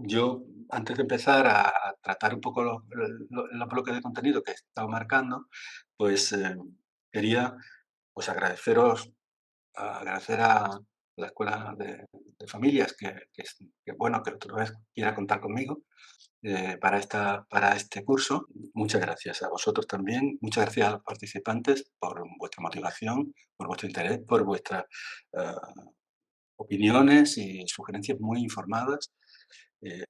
Yo, antes de empezar a tratar un poco los bloques de contenido que he estado marcando, pues, quería, pues, agradecer a la Escuela de Familias bueno, que otra vez quiera contar conmigo, para este curso. Muchas gracias a vosotros también. Muchas gracias a los participantes por vuestra motivación, por vuestro interés, por vuestras, ah, opiniones y sugerencias muy informadas. Eh,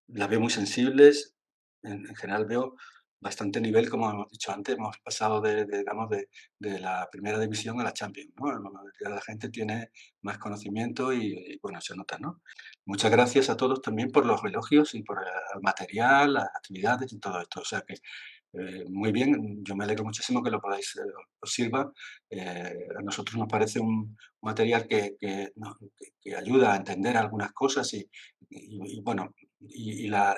las veo muy sensibles. En general veo bastante nivel, como hemos dicho antes, hemos pasado digamos, de la primera división a la Champions, ¿no? Ya la gente tiene más conocimiento y, bueno, se nota, ¿no? Muchas gracias a todos también por los elogios y por el material, las actividades y todo esto. O sea que muy bien, yo me alegro muchísimo que lo podáis, os sirva. A nosotros nos parece un material que ayuda a entender algunas cosas bueno, y la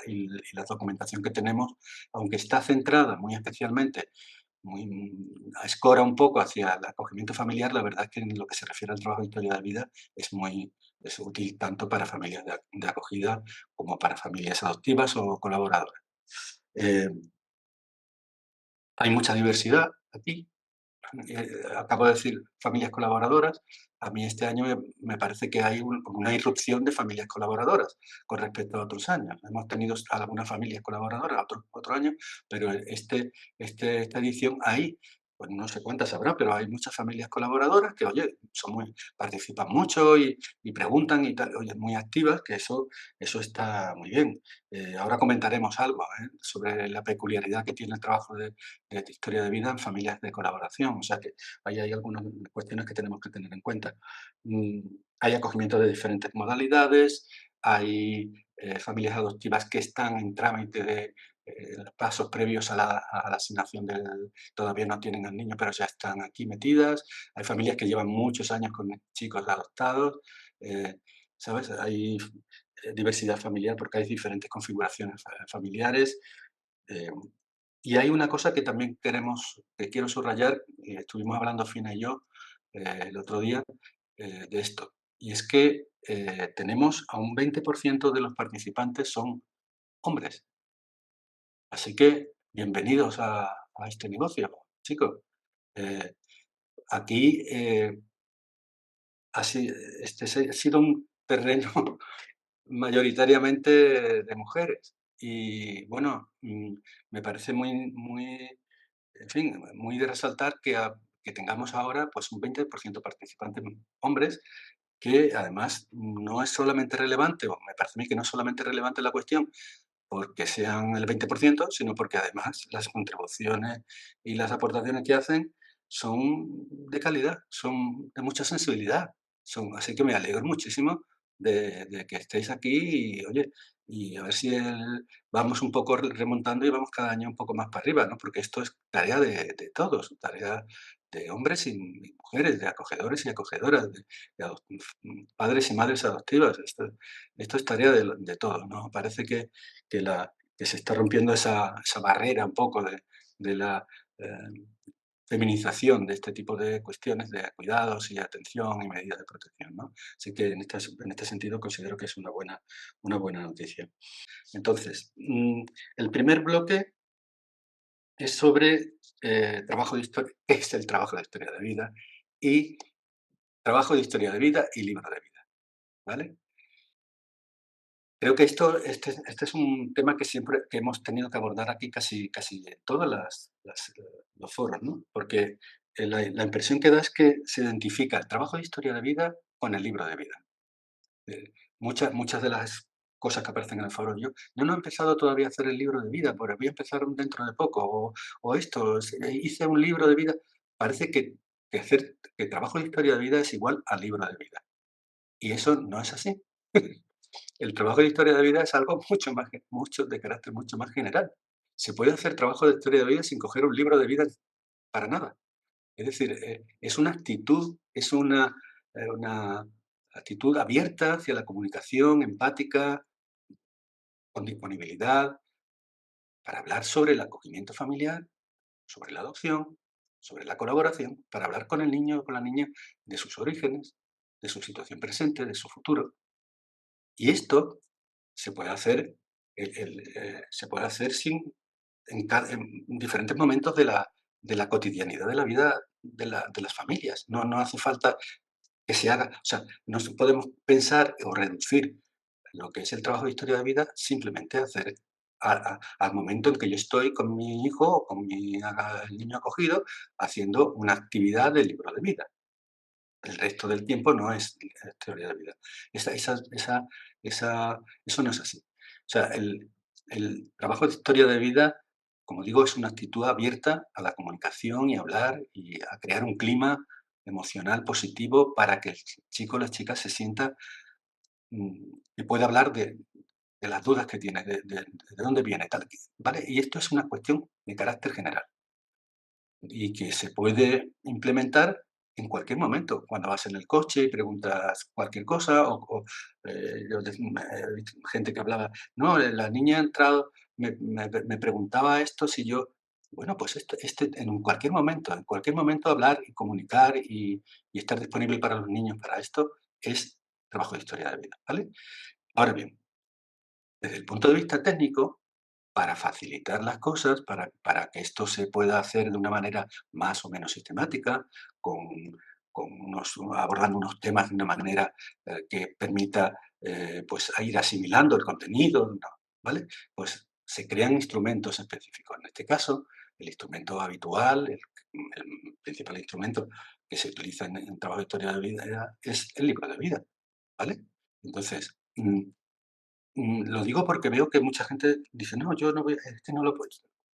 documentación que tenemos, aunque está centrada muy especialmente, escora un poco hacia el acogimiento familiar, la verdad es que en lo que se refiere al trabajo de historia de vida es útil tanto para familias de acogida como para familias adoptivas o colaboradoras. Eh, Hay mucha diversidad aquí. Acabo de decir familias colaboradoras. A mí este año me parece que hay una irrupción de familias colaboradoras con respecto a otros años. Hemos tenido algunas familias colaboradoras otro año, pero esta edición hay, pues no sé cuántas habrá, pero hay muchas familias colaboradoras que, oye, participan mucho y preguntan y tal, oye, muy activas, que eso está muy bien. Ahora comentaremos algo, sobre la peculiaridad que tiene el trabajo de historia de vida en familias de colaboración. O sea que ahí hay algunas cuestiones que tenemos que tener en cuenta. Mm, Hay acogimiento de diferentes modalidades, hay familias adoptivas que están en trámite de pasos previos a la asignación todavía no tienen al niño, pero ya están aquí metidas. Hay familias que llevan muchos años con chicos adoptados. eh, ¿Sabes? Hay diversidad familiar porque hay diferentes configuraciones familiares. eh, y hay una cosa que también que quiero subrayar, y estuvimos hablando Fina y yo el otro día de esto, y es que tenemos a un 20% de los participantes son hombres. Así que bienvenidos a este negocio, chicos. Eh, Aquí ha sido un terreno mayoritariamente de mujeres. Y bueno, me parece en fin, muy de resaltar que tengamos ahora, pues, un 20% participantes hombres, que además no es solamente relevante, o me parece a mí que no es solamente relevante la cuestión porque sean el 20%, sino porque además las contribuciones y las aportaciones que hacen son de calidad, son de mucha sensibilidad. Así que me alegro muchísimo de que estéis aquí y, oye, y a ver si vamos un poco remontando y vamos cada año un poco más para arriba, ¿no? Porque esto es tarea de todos, tarea de hombres y mujeres, de acogedores y acogedoras, padres y madres adoptivas. Esto es tarea de todos, ¿no? Parece que se está rompiendo esa barrera un poco de la eh, feminización de este tipo de cuestiones de cuidados y atención y medidas de protección, ¿no? Así que en este sentido considero que es una buena noticia. Entonces, el primer bloque es sobre trabajo de historia, es el trabajo de historia de vida y trabajo de historia de vida y libro de vida, ¿vale? Creo que este es un tema que hemos tenido que abordar aquí casi en todas los foros, ¿no? Porque, la impresión que da es que se identifica el trabajo de historia de vida con el libro de vida. Muchas de las cosas que aparecen en el foro, yo no he empezado todavía a hacer el libro de vida, pero voy a empezar dentro de poco, o esto, hice un libro de vida. Parece que trabajo de historia de vida es igual al libro de vida, y eso no es así. El trabajo de historia de vida es algo mucho de carácter mucho más general. Se puede hacer trabajo de historia de vida sin coger un libro de vida para nada. Es decir, es una actitud, es una actitud abierta hacia la comunicación, empática, con disponibilidad, para hablar sobre el acogimiento familiar, sobre la adopción, sobre la colaboración, para hablar con el niño o con la niña de sus orígenes, de su situación presente, de su futuro. Y esto se puede hacer, se puede hacer en diferentes momentos de la cotidianidad de la vida de las familias. No hace falta que se haga, o sea, no podemos pensar o reducir lo que es el trabajo de historia de vida simplemente a hacer al momento en que yo estoy con mi hijo o con el niño acogido haciendo una actividad del libro de vida. El resto del tiempo no es teoría de vida. Esa esa esa eso no es así. O sea, el trabajo de historia de vida, como digo, es una actitud abierta a la comunicación y a hablar y a crear un clima emocional positivo para que el chico o la chica se sienta, y pueda hablar de las dudas que tiene, de dónde viene, tal, ¿vale? Y esto es una cuestión de carácter general y que se puede implementar en cualquier momento, cuando vas en el coche y preguntas cualquier cosa, he visto gente que hablaba, no, la niña ha entrado, me preguntaba esto si yo, bueno, pues en cualquier momento hablar y comunicar y estar disponible para los niños para esto es trabajo de historia de vida, ¿vale? Ahora bien, desde el punto de vista técnico, para facilitar las cosas, para que esto se pueda hacer de una manera más o menos sistemática, con, abordando unos temas de una manera que permita pues, a ir asimilando el contenido, ¿no? ¿Vale? Pues se crean instrumentos específicos. En este caso, el instrumento habitual, el principal instrumento que se utiliza en trabajo de historia de vida es el libro de vida, ¿vale? Entonces, lo digo porque veo que mucha gente dice: "No, yo no voy, es que no lo puedo".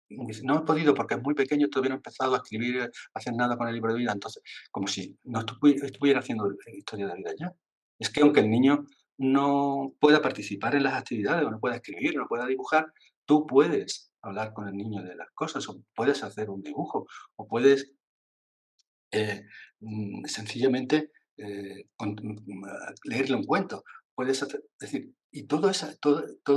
Dice: "No he podido porque es muy pequeño, todavía no he empezado a escribir, a hacer nada con el libro de vida". Entonces, como si no estuviera haciendo historia de vida ya. Es que aunque el niño no pueda participar en las actividades, o no pueda escribir, no pueda dibujar, tú puedes hablar con el niño de las cosas, o puedes hacer un dibujo, o puedes sencillamente, leerle un cuento. Puedes hacer, es decir, y todas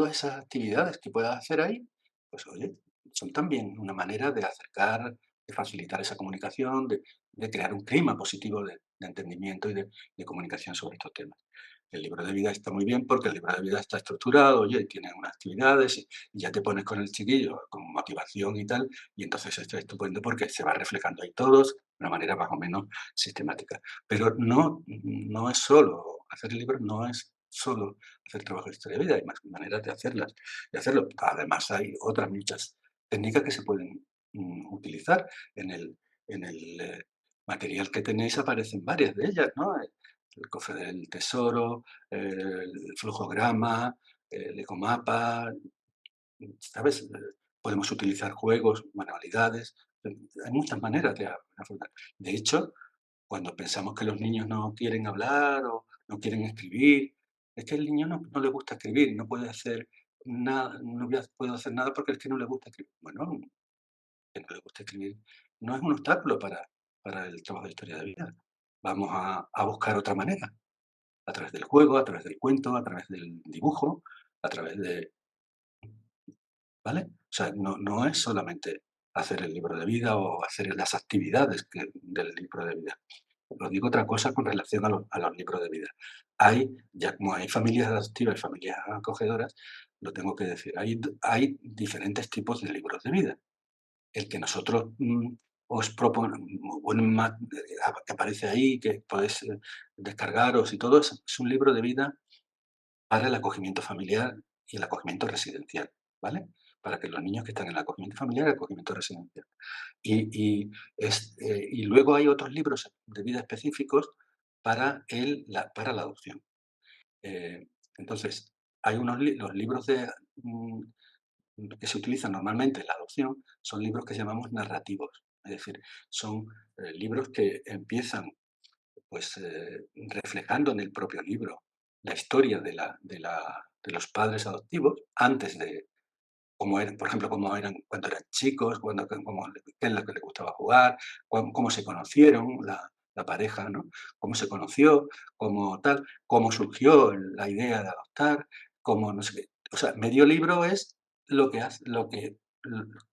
esas actividades que puedas hacer ahí, pues oye, son también una manera de acercar, de facilitar esa comunicación, de crear un clima positivo de entendimiento y de comunicación sobre estos temas. El libro de vida está muy bien porque el libro de vida está estructurado, oye, tiene unas actividades y ya te pones con el chiquillo con motivación y tal, y entonces esto es estupendo porque se va reflejando ahí todos de una manera más o menos sistemática. Pero no es solo, hacer el libro no es solo hacer trabajo de historia de vida, hay más maneras de hacerlo. Además, hay otras muchas técnicas que se pueden utilizar. En el material que tenéis aparecen varias de ellas, ¿no? El cofre del tesoro, el flujograma, el ecomapa, ¿sabes? Podemos utilizar juegos, manualidades, hay muchas maneras de afrontar. De hecho, cuando pensamos que los niños no quieren hablar o no quieren escribir, es que el niño no le gusta escribir, no puede hacer nada, no puede hacer nada porque es que no le gusta escribir. Bueno, que no le gusta escribir no es un obstáculo para el trabajo de historia de vida. Vamos a buscar otra manera, a través del juego, a través del cuento, a través del dibujo, a través de, ¿vale? O sea, no es solamente hacer el libro de vida o hacer las actividades del libro de vida. Os digo otra cosa con relación a los libros de vida. Ya como hay familias adoptivas y familias acogedoras, lo tengo que decir, hay diferentes tipos de libros de vida. El que nosotros os proponemos, que aparece ahí, que podéis descargaros y todo, es un libro de vida para el acogimiento familiar y el acogimiento residencial, ¿vale? Para que los niños que están en el acogimiento familiar y el acogimiento residencial. Y luego hay otros libros de vida específicos para la adopción. Eh, entonces, hay los libros mm, que se utilizan normalmente en la adopción, son libros que llamamos narrativos. Es decir, son libros que empiezan pues reflejando en el propio libro la historia de los padres adoptivos antes de cómo eran, por ejemplo, cómo eran cuando eran chicos, qué es lo que les gustaba jugar, cómo se conocieron la pareja, ¿no? Cómo se conoció, cómo tal, cómo surgió la idea de adoptar, cómo no sé qué. O sea, medio libro es lo que hace,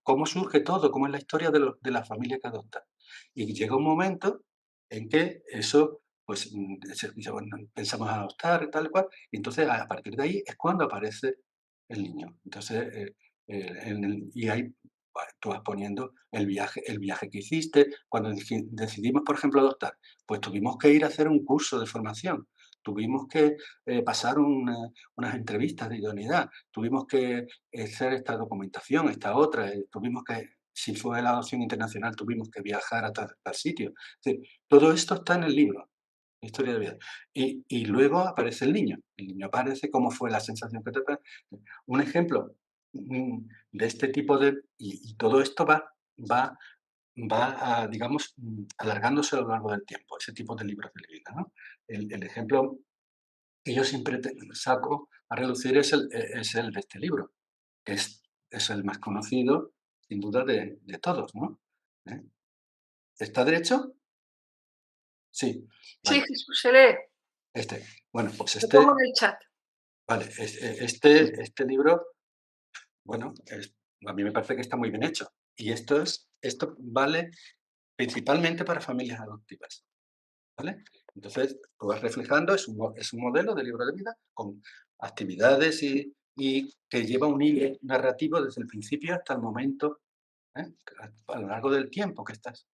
cómo surge todo, cómo es la historia de la familia que adopta. Y llega un momento en que eso pues se dice, bueno, pensamos adoptar y tal cual, y entonces a partir de ahí es cuando aparece el niño. Entonces, y ahí tú vas poniendo el viaje que hiciste. Cuando decidimos, por ejemplo, adoptar, pues tuvimos que ir a hacer un curso de formación, tuvimos que pasar unas entrevistas de idoneidad, tuvimos que hacer esta documentación, esta otra, tuvimos que, si fue la adopción internacional, tuvimos que viajar a tal sitio. Es decir, todo esto está en el libro, Historia de vida. Y luego aparece el niño aparece, cómo fue la sensación que te trae. Un ejemplo de este tipo de... Y todo esto va, digamos, alargándose a lo largo del tiempo, ese tipo de libros de vida, ¿no? El ejemplo que yo siempre saco a relucir es el de este libro, que es el más conocido, sin duda, de todos, ¿no? ¿Eh? ¿Está derecho? Sí, Sí, vale. Jesús, se lee. Este. Bueno, pues Lo pongo en el chat. vale, este libro, bueno, a mí me parece que está muy bien hecho. Y esto vale principalmente para familias adoptivas, ¿vale? Entonces, tú vas reflejando, es un modelo de libro de vida con actividades y que lleva un hilo narrativo desde el principio hasta el momento, ¿eh? A lo largo del tiempo que estás.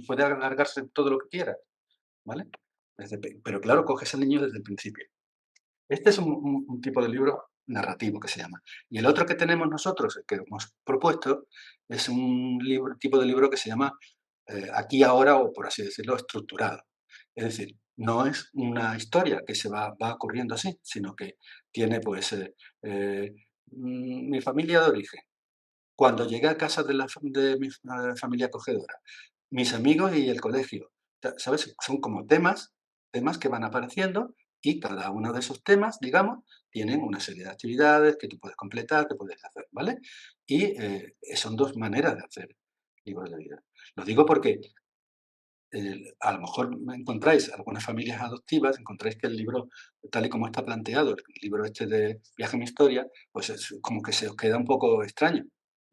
Puede alargarse todo lo que quieras, ¿vale? Pero claro, coges al niño desde el principio. Este es un tipo de libro narrativo que se llama. Y el otro que tenemos nosotros, el que hemos propuesto, es un tipo de libro que se llama aquí, ahora, o por así decirlo, estructurado. Es decir, no es una historia que se va ocurriendo así, sino que tiene, pues, mi familia de origen. Cuando llegué a casa de mi familia acogedora, mis amigos y el colegio, ¿sabes? Son como temas que van apareciendo, y cada uno de esos temas, digamos, tienen una serie de actividades que tú puedes completar, que puedes hacer, ¿vale? Y son 2 maneras de hacer libros de vida. Lo digo porque a lo mejor encontráis algunas familias adoptivas, encontráis que el libro, tal y como está planteado, el libro este de Viaje a mi historia, pues es como que se os queda un poco extraño.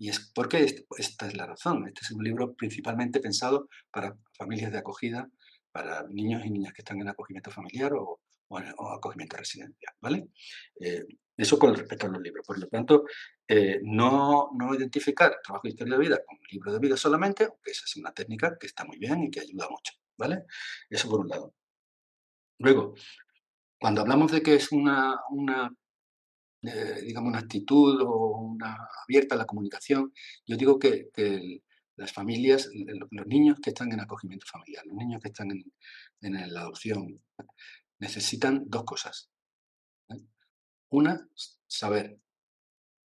Y es porque esta es la razón. Este es un libro principalmente pensado para familias de acogida, para niños y niñas que están en acogimiento familiar o acogimiento residencial, ¿vale? Eh, Eso con respecto a los libros. Por lo tanto, no identificar trabajo de historia de vida con libro de vida solamente, aunque esa es una técnica que está muy bien y que ayuda mucho, ¿vale? Eso por un lado. Luego, cuando hablamos de que es digamos, una actitud o una abierta a la comunicación, yo digo que las familias, los niños que están en acogimiento familiar, los niños que están en la adopción, necesitan 2 cosas, ¿eh? Una, saber,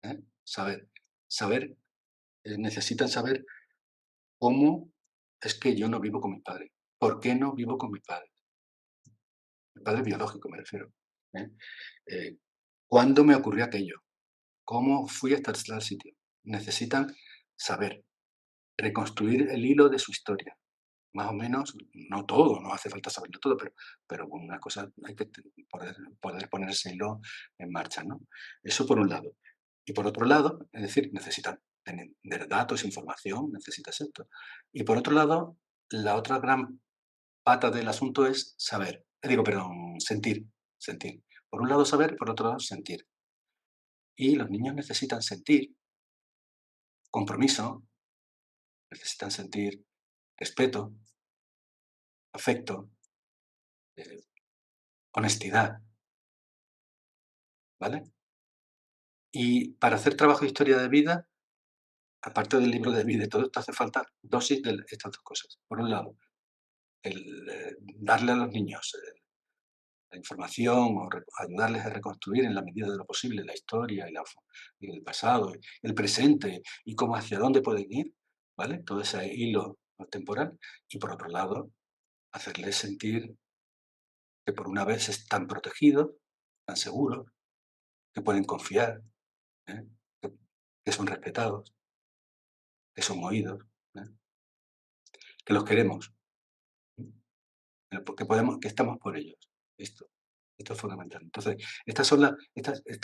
¿eh? Saber, necesitan saber cómo es que yo no vivo con mi padre. ¿Por qué no vivo con mi padre? Mi padre biológico, me refiero, ¿eh? Eh, ¿Cuándo me ocurrió aquello? ¿Cómo fui hasta tal sitio? Necesitan saber, reconstruir el hilo de su historia. Más o menos, no todo, no hace falta saberlo todo, pero una cosa hay que poder poner ese hilo en marcha, ¿no? Eso por un lado. Y por otro lado, es decir, necesitan tener datos, información, necesitas esto. Y por otro lado, la otra gran pata del asunto es saber, digo, perdón, sentir, sentir. Por un lado saber, por otro lado sentir. Y los niños necesitan sentir compromiso, necesitan sentir respeto, afecto, eh, honestidad, ¿vale? Y para hacer trabajo de historia de vida, aparte del libro de vida y todo esto, hace falta dosis de estas 2 cosas. Por un lado, darle a los niños la información o ayudarles a reconstruir en la medida de lo posible la historia y el pasado, el presente y cómo hacia dónde pueden ir, ¿vale? Todo ese hilo temporal. Y por otro lado, hacerles sentir que por una vez están protegidos, están seguros, que pueden confiar, ¿eh? que, que son respetados, que son oídos, ¿eh? Que los queremos, porque que estamos por ellos. Esto, esto es fundamental. Entonces, esta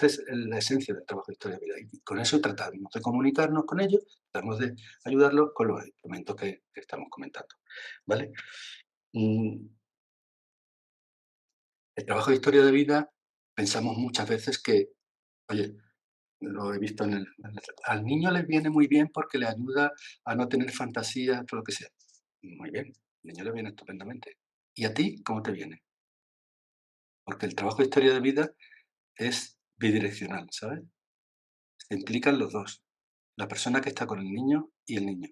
es la esencia del trabajo de historia de vida. Y con eso tratamos de comunicarnos con ellos, tratamos de ayudarlos con los instrumentos que estamos comentando. ¿Vale? Mm, El trabajo de historia de vida, pensamos muchas veces que, oye, lo he visto al niño le viene muy bien porque le ayuda a no tener fantasía, todo lo que sea. Muy bien, al niño le viene estupendamente. ¿Y a ti cómo te viene? Porque el trabajo de historia de vida es bidireccional, ¿sabes? Se implican los 2, la persona que está con el niño y el niño.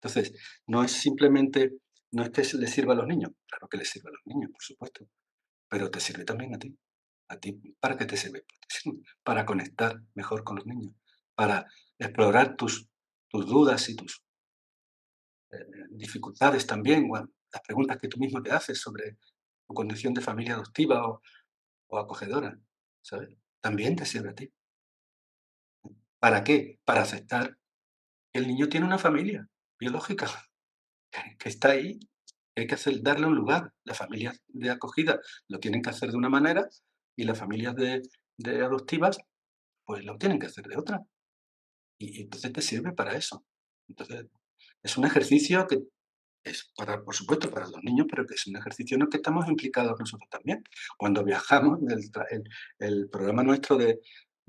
Entonces, no es simplemente, no es que le sirva a los niños, claro que les sirve a los niños, por supuesto, pero te sirve también a ti. ¿A ti para qué te sirve? Pues te sirve para conectar mejor con los niños, para explorar tus dudas y tus dificultades también, o las preguntas que tú mismo te haces sobre tu condición de familia adoptiva o acogedora, ¿sabes? También te sirve a ti. ¿Para qué? Para aceptar que el niño tiene una familia biológica que está ahí, que hay que darle un lugar. Las familias de acogida lo tienen que hacer de una manera y las familias de adoptivas, pues lo tienen que hacer de otra. Y entonces te sirve para eso. Entonces, es un ejercicio que es para, por supuesto, para los niños, pero que es un ejercicio en el que estamos implicados nosotros también. Cuando viajamos, el programa nuestro de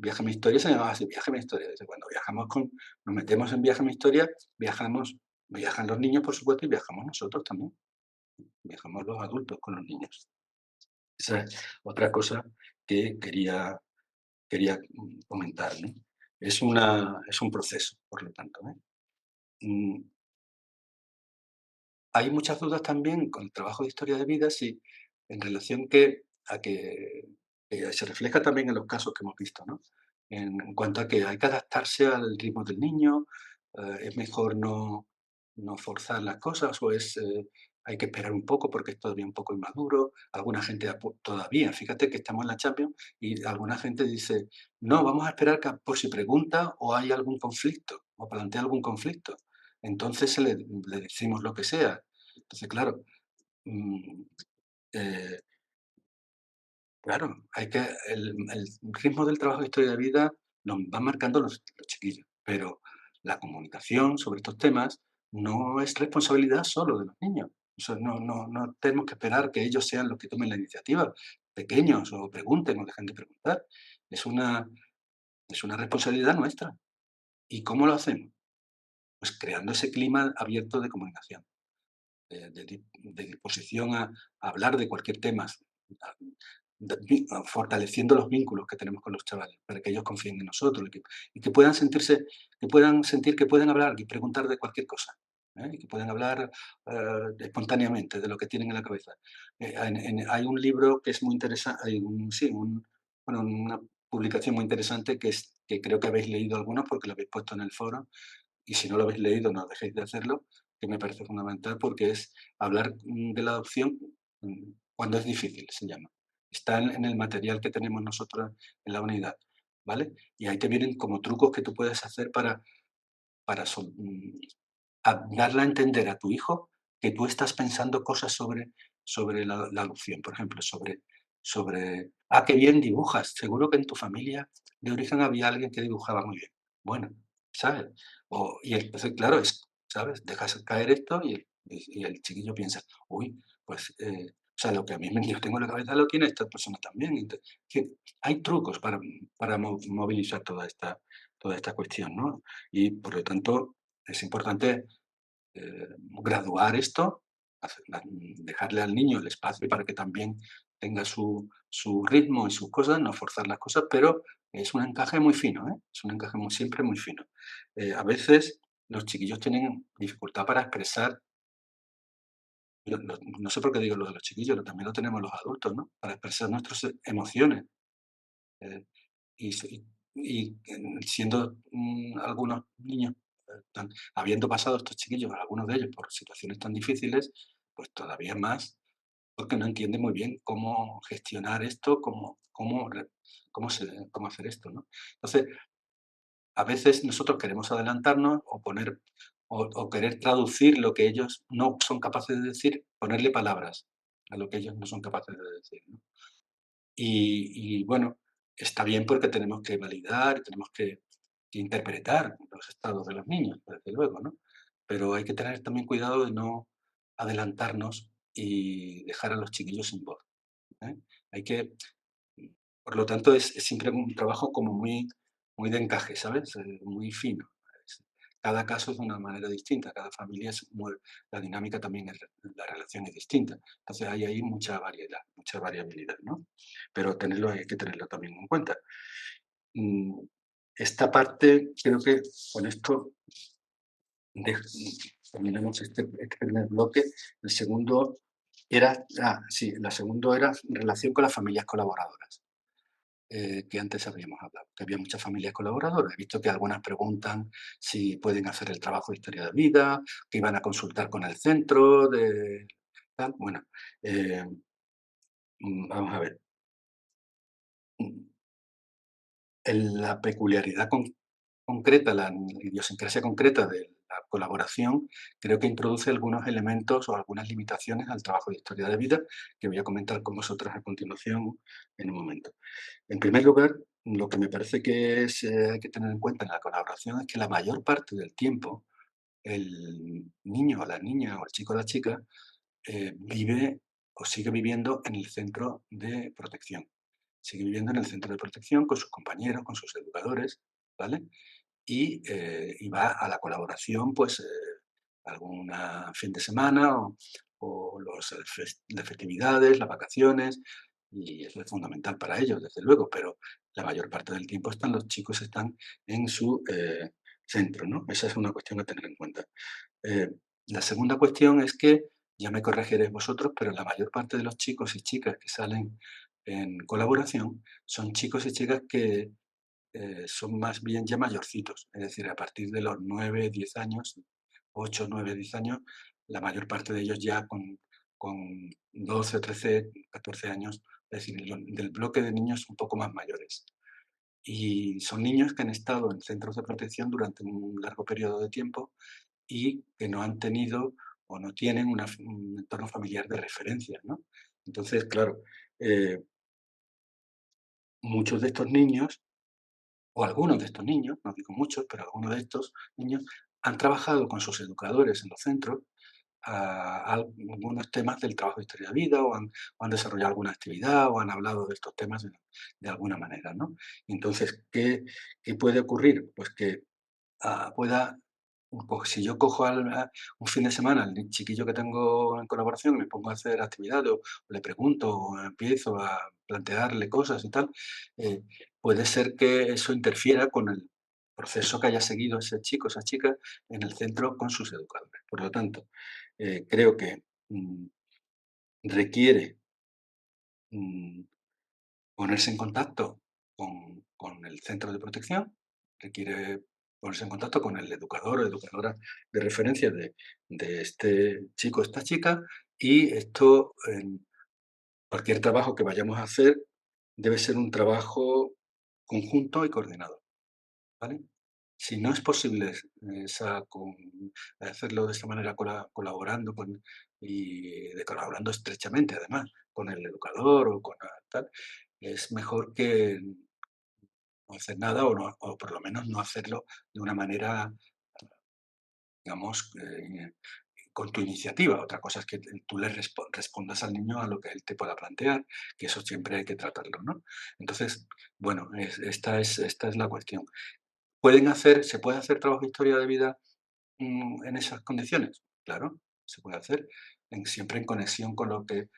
Viaje a mi historia se llamaba así, Viaje a mi historia. Desde cuando nos metemos en Viaje a mi historia, viajan los niños, por supuesto, y viajamos nosotros también. Viajamos los adultos con los niños. Esa es otra cosa que quería comentar, ¿no? Es un proceso, por lo tanto, ¿eh? Mm, Hay muchas dudas también con el trabajo de historia de vida, sí, en relación que se refleja también en los casos que hemos visto, ¿no? En cuanto a que hay que adaptarse al ritmo del niño, es mejor no forzar las cosas o hay que esperar un poco porque es todavía un poco inmaduro. Alguna gente todavía, fíjate que estamos en la Champions y alguna gente dice, no, vamos a esperar por si pregunta o hay algún conflicto o plantea algún conflicto. Entonces le decimos lo que sea. Entonces, claro, mm, eh, claro, el ritmo del trabajo de historia de vida nos va marcando los chiquillos, pero la comunicación sobre estos temas no es responsabilidad solo de los niños. Eso no tenemos que esperar que ellos sean los que tomen la iniciativa, pequeños o pregunten o dejen de preguntar. Es una, es una responsabilidad nuestra. ¿Y cómo lo hacemos? Pues creando ese clima abierto de comunicación. De disposición a hablar de cualquier tema, a fortaleciendo los vínculos que tenemos con los chavales, para que ellos confíen en nosotros y que puedan sentir que pueden hablar y preguntar de cualquier cosa, y que puedan hablar, espontáneamente de lo que tienen en la cabeza. Hay un libro que es muy interesante, bueno, una publicación muy interesante que creo que habéis leído algunos porque lo habéis puesto en el foro, y si no lo habéis leído, no dejéis de hacerlo, que me parece fundamental porque es hablar de la adopción cuando es difícil, se llama. Está en el material que tenemos nosotros en la unidad, ¿vale? Y ahí te vienen como trucos que tú puedes hacer para darle a entender a tu hijo que tú estás pensando cosas sobre la adopción, por ejemplo, qué bien dibujas, seguro que en tu familia de origen había alguien que dibujaba muy bien. Bueno, ¿sabes? Y entonces, claro, ¿sabes? Dejas caer esto y el chiquillo piensa, uy, pues, o sea, lo que a mí yo tengo en la cabeza lo tiene esta persona también. Que hay trucos para movilizar toda esta cuestión, ¿no? Y por lo tanto, es importante graduar esto, dejarle al niño el espacio para que también tenga su ritmo y sus cosas, no forzar las cosas, pero es un encaje muy fino, ¿eh? Es un encaje siempre muy fino. A veces los chiquillos tienen dificultad para expresar, no sé por qué digo lo de los chiquillos, también lo tenemos los adultos, ¿no? Para expresar nuestras emociones. eh, y, s- y- siendo algunos niños, habiendo pasado estos chiquillos, algunos de ellos, por situaciones tan difíciles, pues todavía más, porque no entienden muy bien cómo gestionar esto, cómo hacer esto, ¿no? Entonces, a veces nosotros queremos adelantarnos o querer traducir lo que ellos no son capaces de decir, ponerle palabras a lo que ellos no son capaces de decir, ¿no? Bueno, está bien porque tenemos que validar, tenemos que interpretar los estados de los niños, desde luego, ¿no? Pero hay que tener también cuidado de no adelantarnos y dejar a los chiquillos sin voz, ¿eh? Hay que, por lo tanto, es siempre un trabajo como muy de encaje, ¿sabes? Muy fino. Es- Cada caso es de una manera distinta, cada familia es la dinámica también, la relación es distinta. Entonces hay ahí mucha variedad, mucha variabilidad, ¿no? Pero hay que tenerlo también en cuenta. Mm, Esta parte, creo que con esto terminamos este primer bloque. El segundo sí, la segundo era relación con las familias colaboradoras, que antes habíamos hablado, que había muchas familias colaboradoras. He visto que algunas preguntan si pueden hacer el trabajo de historia de vida, que iban a consultar con el centro de tal. Bueno, eh, vamos a ver. Mm, la peculiaridad concreta, la idiosincrasia concreta de la colaboración, creo que introduce algunos elementos o algunas limitaciones al trabajo de historia de vida que voy a comentar con vosotros a continuación en un momento. En primer lugar, lo que me parece que hay que tener en cuenta en la colaboración es que la mayor parte del tiempo el niño o la niña o el chico o la chica vive o sigue viviendo en el centro de protección. Sigue viviendo en el centro de protección con sus compañeros, con sus educadores, ¿vale? Y va a la colaboración, pues, algún fin de semana o las festividades, las vacaciones, y eso es fundamental para ellos, desde luego, pero la mayor parte del tiempo los chicos están en su centro, ¿no? Esa es una cuestión a tener en cuenta. Eh, la segunda cuestión es que, ya me corregiréis vosotros, pero la mayor parte de los chicos y chicas que salen en colaboración son chicos y chicas que son más bien ya mayorcitos, es decir, a partir de los 9 10 años, 8 9 10 años, la mayor parte de ellos ya con 12 13 14 años, es decir, del bloque de niños un poco más mayores. Y son niños que han estado en centros de protección durante un largo periodo de tiempo y que no han tenido o no tienen un entorno familiar de referencia, ¿no? Entonces, claro, eh, muchos de estos niños o algunos de estos niños, no digo muchos, pero algunos de estos niños han trabajado con sus educadores en los centros algunos temas del trabajo de historia de vida o han desarrollado alguna actividad o han hablado de estos temas de alguna manera, ¿no? Entonces, ¿qué puede ocurrir? Pues que pueda, si yo cojo un fin de semana al chiquillo que tengo en colaboración y me pongo a hacer actividades o le pregunto o empiezo a plantearle cosas y tal, eh, puede ser que eso interfiera con el proceso que haya seguido ese chico, esa chica en el centro con sus educadores. Por lo tanto, creo que requiere mm, ponerse en contacto con el centro de protección, requiere ponerse en contacto con el educador o educadora de referencia de este chico o esta chica, y esto, cualquier trabajo que vayamos a hacer debe ser un trabajo conjunto y coordinado, ¿vale? Si no es posible hacerlo de esta manera colaborando colaborando estrechamente, además, con el educador o con tal, es mejor que no hacer nada o por lo menos no hacerlo de una manera, digamos, con tu iniciativa. Otra cosa es que tú le respondas al niño a lo que él te pueda plantear, que eso siempre hay que tratarlo, ¿no? Entonces, bueno, esta es la cuestión. ¿Se puede hacer trabajo de historia de vida en esas condiciones? Claro, se puede hacer, siempre en conexión con lo que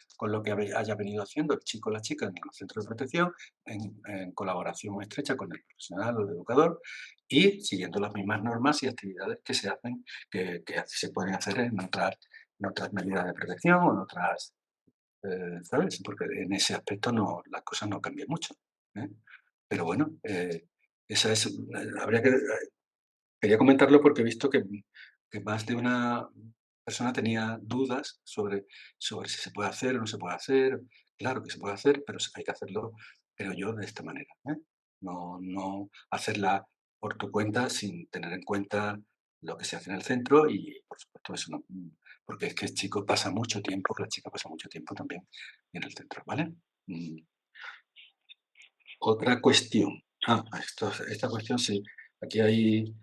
haya venido haciendo el chico o la chica en el centro de protección, en colaboración estrecha con el profesional o el educador y siguiendo las mismas normas y actividades que se hacen, que se pueden hacer en otras medidas de protección o en otras, ¿sabes? Porque en ese aspecto las cosas no cambian mucho, ¿eh? Pero bueno, habría que quería comentarlo porque he visto que más de una persona tenía dudas sobre si se puede hacer o no se puede hacer. Claro que se puede hacer, pero hay que hacerlo, creo yo, de esta manera, ¿eh? No hacerla por tu cuenta sin tener en cuenta lo que se hace en el centro y, por supuesto, eso no, porque es que el chico pasa mucho tiempo, que la chica pasa mucho tiempo también en el centro, ¿vale? Mm, Otra cuestión. Esta cuestión sí. Aquí hay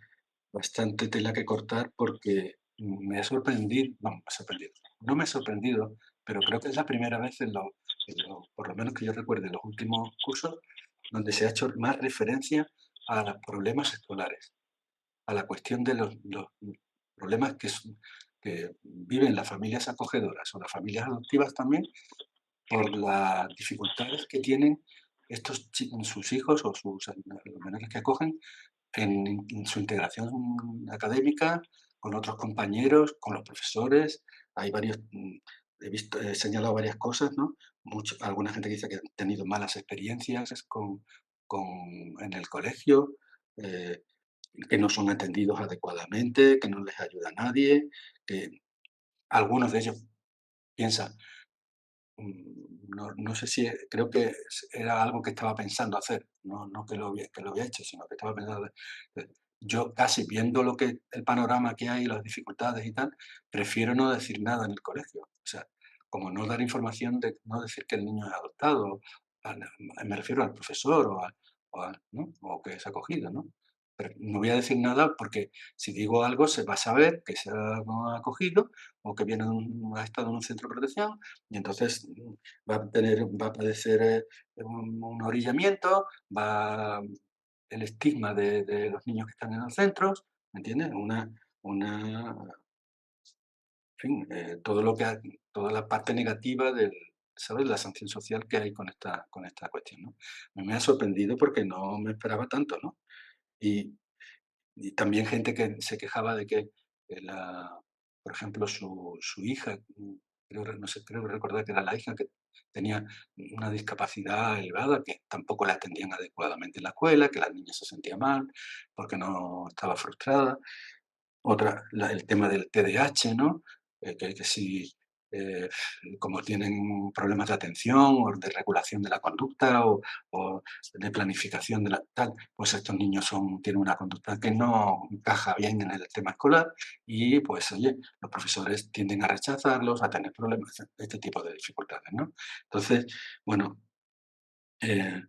bastante tela que cortar porque me ha sorprendido, no me ha sorprendido, no me ha sorprendido, pero creo que es la primera vez por lo menos que yo recuerde, los últimos cursos, donde se ha hecho más referencia a los problemas escolares, a la cuestión de los problemas que viven las familias acogedoras o las familias adoptivas también, por las dificultades que tienen sus hijos o los menores que acogen en su integración académica, con otros compañeros, con los profesores. Hay varios, he señalado varias cosas, ¿no? Alguna gente dice que han tenido malas experiencias en el colegio, eh, que no son atendidos adecuadamente, que no les ayuda a nadie, que algunos de ellos piensan, no sé si creo que era algo que estaba pensando hacer, no que lo había hecho, sino que estaba pensando yo casi viendo lo que el panorama que hay, las dificultades y tal, prefiero no decir nada en el colegio. O sea, como no dar información de no decir que el niño es adoptado, me refiero al profesor ¿no? O que es acogido, ¿no? Pero no voy a decir nada porque si digo algo se va a saber que se ha acogido o que ha estado en un centro de protección y entonces va a padecer un orillamiento, el estigma de los niños que están en los centros, ¿me entiendes? En fin, toda la parte negativa ¿sabes? La sanción social que hay con esta cuestión, ¿no? Me ha sorprendido porque no me esperaba tanto, ¿no? Y y también gente que se quejaba de que, por ejemplo, su hija, no sé, creo recordar que era la hija que tenía una discapacidad elevada, que tampoco la atendían adecuadamente en la escuela, que la niña se sentía mal porque no estaba frustrada. El tema del TDAH, ¿no? Que si, eh, como tienen problemas de atención o de regulación de la conducta o de planificación de la tal, pues estos niños tienen una conducta que no encaja bien en el tema escolar y pues oye, los profesores tienden a rechazarlos, a tener problemas, este tipo de dificultades, ¿no? Entonces, bueno, eh,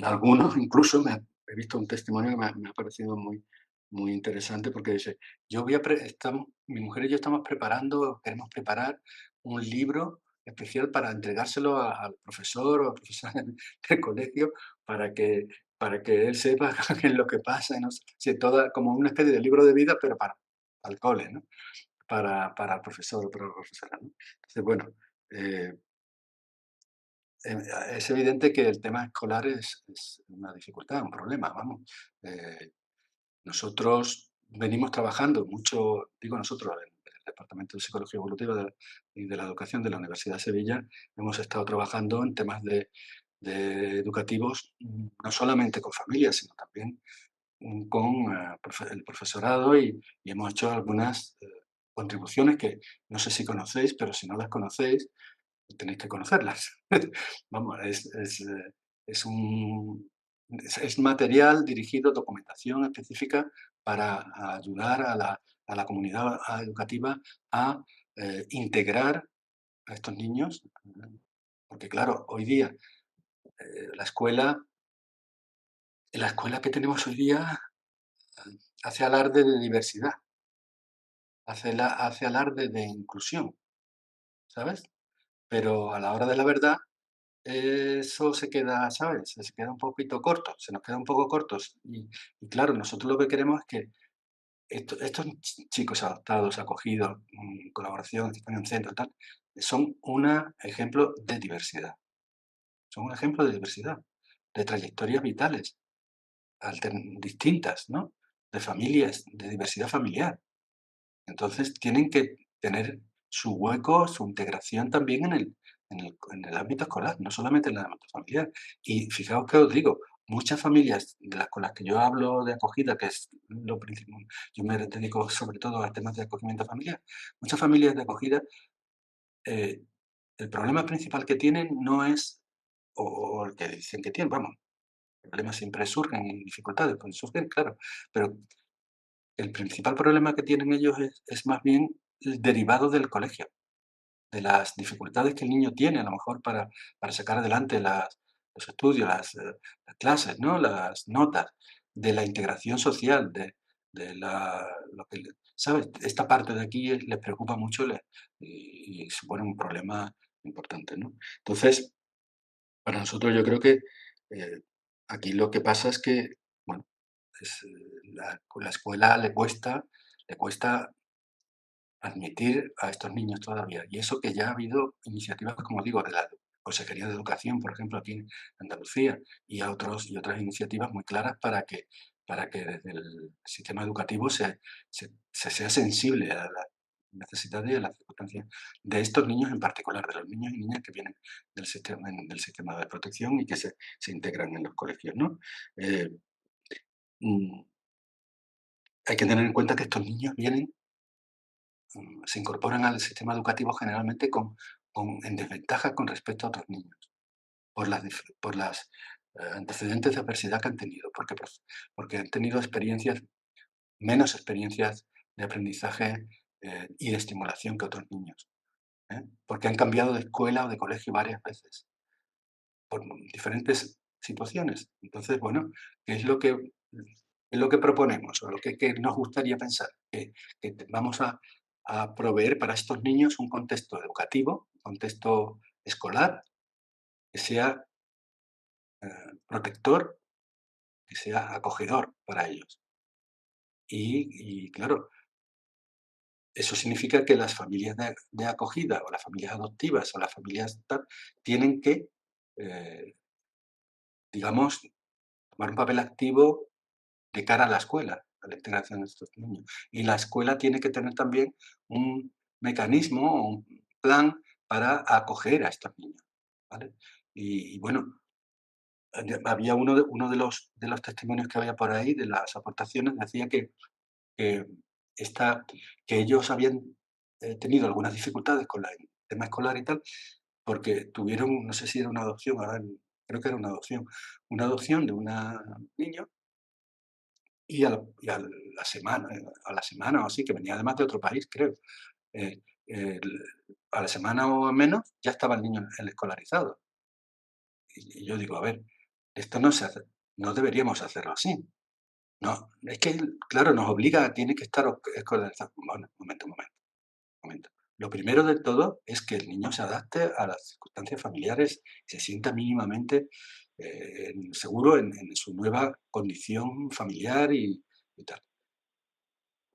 algunos incluso he visto un testimonio que me ha parecido muy interesante porque dice, mi mujer y yo queremos preparar un libro especial para entregárselo al profesor o a profesora del colegio para que, para que él sepa qué es lo que pasa, y no sé, sí, como una especie de libro de vida, pero para el cole, ¿no? Para el profesor o para la profesora, ¿no? Entonces, bueno, eh, es evidente que el tema escolar es una dificultad, un problema, vamos. Eh, Nosotros venimos trabajando mucho, digo nosotros, el Departamento de Psicología Evolutiva y de la Educación de la Universidad de Sevilla, hemos estado trabajando en temas de educativos, no solamente con familias, sino también con el profesorado y hemos hecho algunas contribuciones que no sé si conocéis, pero si no las conocéis, tenéis que conocerlas. Vamos, es un es material dirigido, documentación específica para ayudar a la comunidad educativa a integrar a estos niños, porque claro, hoy día la la escuela que tenemos hoy día hace alarde de diversidad, hace alarde de inclusión, ¿sabes? Pero a la hora de la verdad eso se queda, ¿sabes? Se queda un poquito corto, se nos queda un poco cortos. Y claro, nosotros lo que queremos es que estos chicos adoptados, acogidos, colaboración, que están en centro, tal, son un ejemplo de diversidad. Son un ejemplo de diversidad, de trayectorias vitales, distintas, ¿no? De familias, de diversidad familiar. Entonces, tienen que tener su hueco, su integración también en el ámbito escolar, no solamente en el ámbito familiar. Y fijaos que os digo, muchas familias con las que yo hablo de acogida, que es lo principal, yo me dedico sobre todo a temas de acogimiento familiar, muchas familias de acogida, eh, el problema principal que tienen no es, o el que dicen que tienen, vamos, problemas siempre surgen y dificultades pueden surgir, claro, pero el principal problema que tienen ellos es más bien el derivado del colegio, de las dificultades que el niño tiene, a lo mejor para sacar adelante los estudios, las clases, ¿no? Las notas, de la integración social, de lo que, ¿sabes? Esta parte de aquí les preocupa mucho y supone un problema importante, ¿no? Entonces, para nosotros yo creo que, eh, aquí lo que pasa es que, bueno, la escuela le cuesta admitir a estos niños todavía. Y eso que ya ha habido iniciativas, como digo, de la Consejería de Educación, por ejemplo, aquí en Andalucía, y otras iniciativas muy claras para que desde el sistema educativo se sea sensible a las necesidades y a las circunstancias de estos niños en particular, de los niños y niñas que vienen del sistema de protección y que se integran en los colegios, ¿no? Eh, mm, Hay que tener en cuenta que estos niños se incorporan al sistema educativo generalmente en desventaja con respecto a otros niños, por las antecedentes de adversidad que han tenido, porque han tenido menos experiencias de aprendizaje y de estimulación que otros niños, ¿eh? Porque han cambiado de escuela o de colegio varias veces por diferentes situaciones. Entonces, bueno, ¿qué es lo que proponemos o lo que nos gustaría pensar? Que vamos a proveer para estos niños un contexto educativo, un contexto escolar que sea protector, que sea acogedor para ellos. Claro, eso significa que las familias de acogida o las familias adoptivas o las familias tal tienen que, eh, digamos, tomar un papel activo de cara a la escuela, a la integración de estos niños. Y la escuela tiene que tener también un mecanismo o un plan para acoger a estos niños, ¿vale? Bueno, había uno de los testimonios que había por ahí, de las aportaciones, decía que esta que ellos habían, tenido algunas dificultades con el tema escolar y tal, porque tuvieron, no sé si era una adopción, creo que era una adopción de una niña. Y a la semana o así, que venía además de otro país, creo, el a la semana o menos ya estaba el niño el escolarizado. Y yo digo: "A ver, esto no se hace, no deberíamos hacerlo así". No, es que, claro, nos obliga, tiene que estar escolarizado. Bueno, un momento. Lo primero de todo es que el niño se adapte a las circunstancias familiares, se sienta mínimamente, seguro en su nueva condición familiar y tal.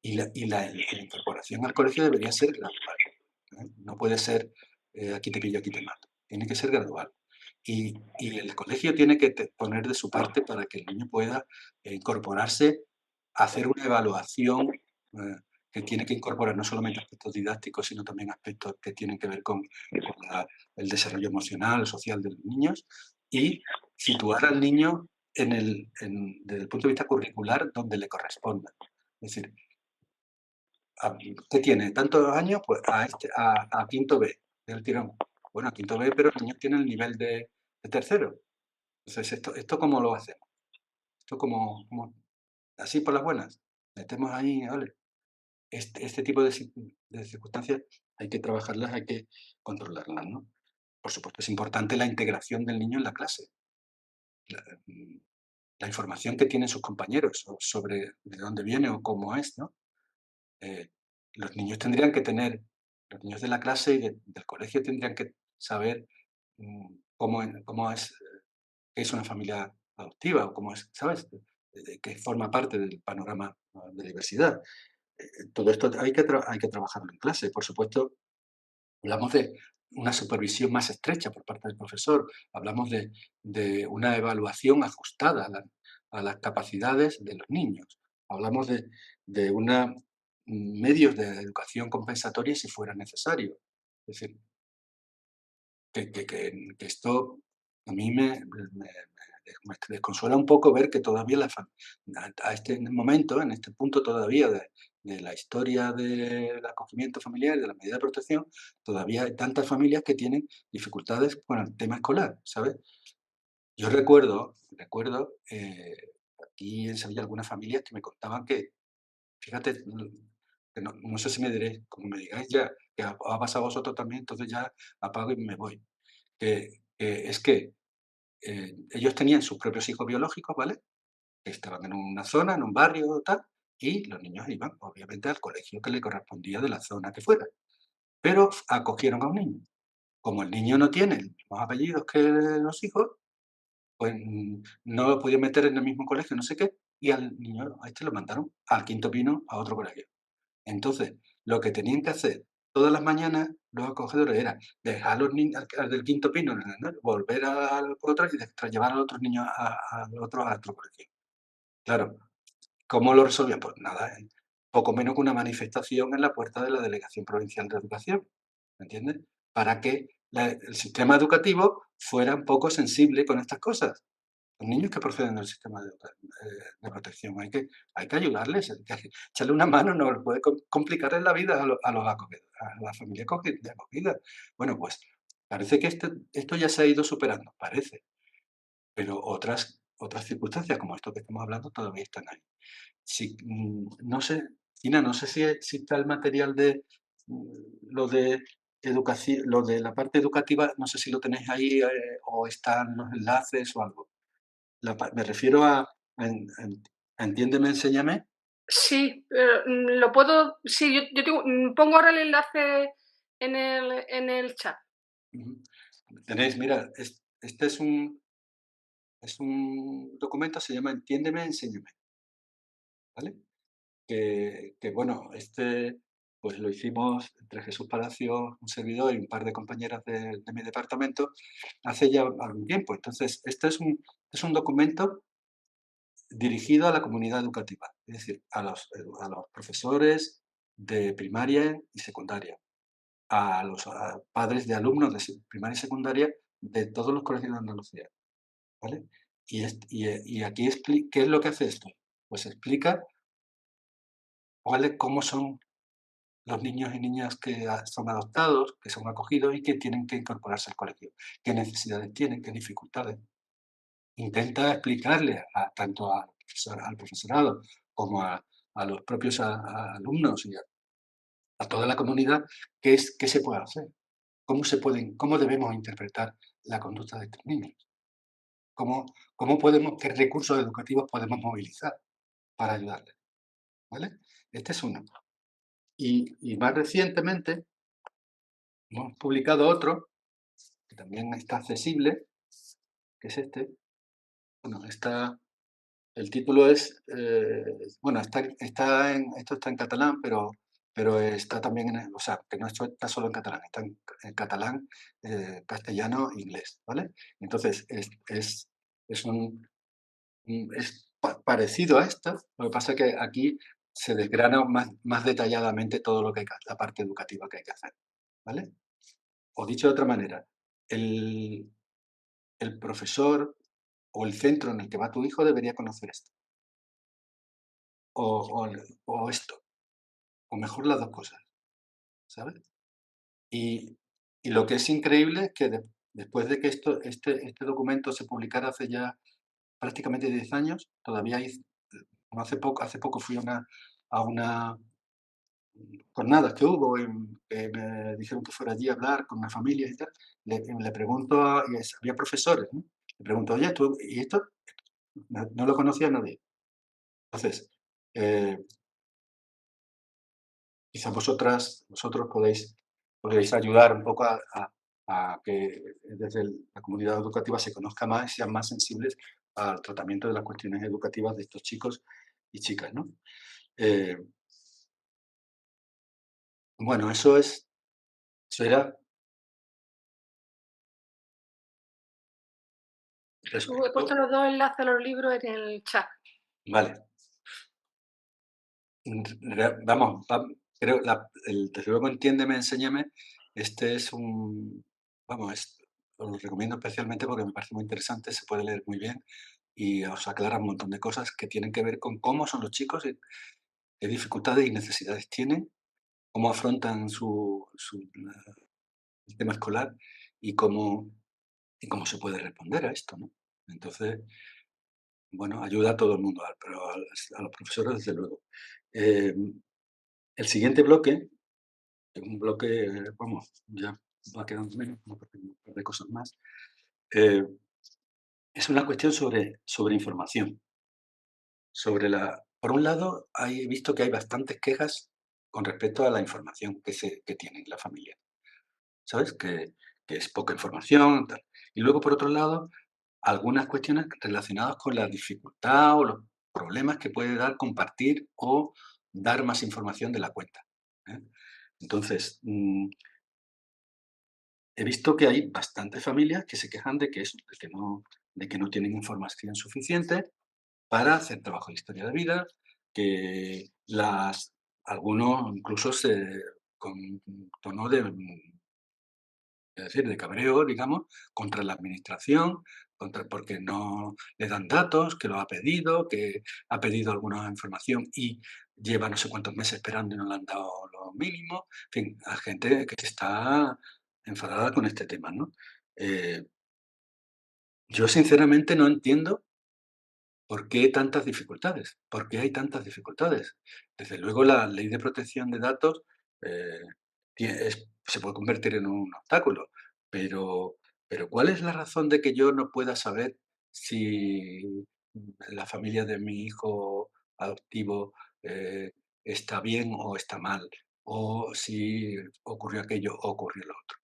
Y la incorporación al colegio debería ser gradual, ¿eh? No puede ser, aquí te pillo, aquí te mato. Tiene que ser gradual. Y el colegio tiene que poner de su parte para que el niño pueda incorporarse, hacer una evaluación que tiene que incorporar no solamente aspectos didácticos, sino también aspectos que tienen que ver con el desarrollo emocional, social de los niños, y situar al niño desde el punto de vista curricular donde le corresponda. Es decir, ¿qué tiene? ¿Tantos años? Pues a quinto B del tirón. Bueno, a quinto B, pero el niño tiene el nivel de tercero. Entonces, ¿esto cómo lo hacemos? Esto como así por las buenas. Metemos ahí, vale. Este tipo de circunstancias hay que trabajarlas, hay que controlarlas, ¿no? Por supuesto, es importante la integración del niño en la clase. La, mm, la información que tienen sus compañeros sobre de dónde viene o cómo es, ¿no? eh, los niños tendrían que tener, los niños de la clase y del colegio tendrían que saber cómo qué es una familia adoptiva o cómo es, ¿sabes? Que forma parte del panorama de la diversidad. Todo esto hay que trabajarlo en clase. Por supuesto, hablamos de una supervisión más estrecha por parte del profesor, hablamos de una evaluación ajustada a las capacidades de los niños, hablamos de medios de educación compensatoria si fuera necesario. Es decir, que esto a mí me desconsuela un poco ver que todavía a este momento, en este punto todavía de la historia del acogimiento familiar y de la medida de protección, todavía hay tantas familias que tienen dificultades con el tema escolar, ¿sabes? Yo recuerdo aquí en Sevilla algunas familias que me contaban que, fíjate, que no sé si me diréis, como me digáis ya, que ha pasado a vosotros también, entonces ya apago y me voy. Es que ellos tenían sus propios hijos biológicos, ¿vale? Que estaban en una zona, en un barrio, tal, y los niños iban, obviamente, al colegio que le correspondía de la zona que fuera, pero acogieron a un niño. Como el niño no tiene los mismos apellidos que los hijos, pues no lo podía meter en el mismo colegio, no sé qué, y al niño a este lo mandaron al Quinto Pino a otro colegio. Entonces, lo que tenían que hacer todas las mañanas los acogedores era dejar a los niños al del Quinto Pino, ¿no? Volver al otro y llevar a los otros niños a otro colegio. Claro, ¿cómo lo resolvían? Pues nada, poco menos que una manifestación en la puerta de la Delegación Provincial de Educación, ¿me entiendes? Para que el sistema educativo fuera un poco sensible con estas cosas. Los niños que proceden del sistema de protección, hay que ayudarles, hay que echarle una mano, no les puede complicar en la vida a los acogedores, a la familia de acogida. Bueno, pues parece que esto ya se ha ido superando, parece, pero otras circunstancias como esto que estamos hablando todavía están ahí. Sí, no sé, Tina, no sé si está el material de lo de educación, lo de la parte educativa, no sé si lo tenéis ahí o están los enlaces o algo. Me refiero a Entiéndeme, Enséñame. Sí, lo puedo sí, yo tengo pongo ahora el enlace en el chat. Ujú. Tenéis, mira, este es un documento, se llama Entiéndeme, Enséñame, ¿vale? Que bueno, pues lo hicimos entre Jesús Palacio, un servidor y un par de compañeras de mi departamento hace ya algún tiempo. Entonces, este es un documento dirigido a la comunidad educativa, es decir, a los profesores de primaria y secundaria, a los padres de alumnos de primaria y secundaria de todos los colegios de Andalucía, ¿vale? Y aquí ¿qué es lo que hace esto? Pues explica cómo son los niños y niñas que son adoptados, que son acogidos y que tienen que incorporarse al colegio, qué necesidades tienen, qué dificultades. Intenta explicarle tanto al profesorado como a los propios alumnos y a toda la comunidad qué se puede hacer, cómo debemos interpretar la conducta de estos niños, qué recursos educativos podemos movilizar para ayudarles, ¿vale? Este es uno. Y más recientemente hemos publicado otro que también está accesible, que es este. Bueno, el título es, bueno, esto está en catalán, pero está también o sea, que no está solo en catalán, está en catalán, castellano e inglés, ¿vale? Entonces, es parecido a esto, lo que pasa es que aquí se desgrana más detalladamente todo lo que la parte educativa que hay que hacer, ¿vale? O dicho de otra manera, el, el profesor o el centro en el que va tu hijo debería conocer esto, o esto, o mejor las dos cosas, ¿sabes? Y, y lo que es increíble es que después de que este documento se publicara hace ya prácticamente 10 años, todavía hay, no hace poco fui a una jornadas que hubo, que me dijeron que fuera allí a hablar con las familias y tal, le pregunto, había profesores, ¿no? Le pregunto, oye, ¿y esto? No lo conocía nadie. Entonces, eh, quizás vosotros podéis ayudar un poco a que desde la comunidad educativa se conozca más y sean más sensibles al tratamiento de las cuestiones educativas de estos chicos y chicas, ¿no? Eh, bueno, eso era He puesto respecto. los 2 enlaces a los libros en el chat. Vale. Vamos, creo, desde luego Entiéndeme, Enséñame, este es vamos, os lo recomiendo especialmente porque me parece muy interesante, se puede leer muy bien y os aclara un montón de cosas que tienen que ver con cómo son los chicos y qué dificultades y necesidades tienen, cómo afrontan el tema escolar y cómo se puede responder a esto, ¿no? Entonces, bueno, ayuda a todo el mundo, pero a los profesores desde luego. Eh, el siguiente bloque es un bloque, vamos, ya va quedando menos, ¿no? Porque hay un par de cosas más. Eh, es una cuestión sobre información. Por un lado, he visto que hay bastantes quejas con respecto a la información que tienen la familia. ¿Sabes? que es poca información, tal. Y luego, por otro lado, algunas cuestiones relacionadas con la dificultad o los problemas que puede dar compartir o dar más información de la cuenta, ¿eh? Entonces, he visto que hay bastantes familias que se quejan de que eso, de que no tienen información suficiente para hacer trabajo de historia de vida, que algunos incluso con un tono es decir, de cabreo, digamos, contra la administración, porque no le dan datos, que lo ha pedido, que ha pedido alguna información y lleva no sé cuántos meses esperando y no le han dado lo mínimo. En fin, a gente que está enfadada con este tema, ¿no? Eh, yo sinceramente no entiendo ¿por qué tantas dificultades? ¿Por qué hay tantas dificultades? Desde luego, la ley de protección de datos eh, se puede convertir en un obstáculo, pero, ¿cuál es la razón de que yo no pueda saber si la familia de mi hijo adoptivo eh, está bien o está mal? O si ocurrió aquello o ocurrió lo otro.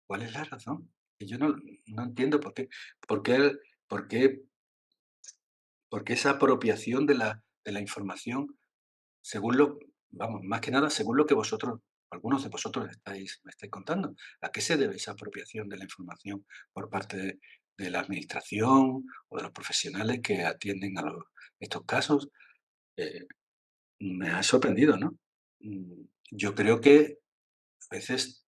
¿Cuál es la razón? Que yo no entiendo por qué, por qué porque esa apropiación de la información, según vamos, más que nada, según lo que algunos de vosotros me estáis contando, ¿a qué se debe esa apropiación de la información por parte de la administración o de los profesionales que atienden a estos casos? Eh, Me ha sorprendido, ¿no? Yo creo que a veces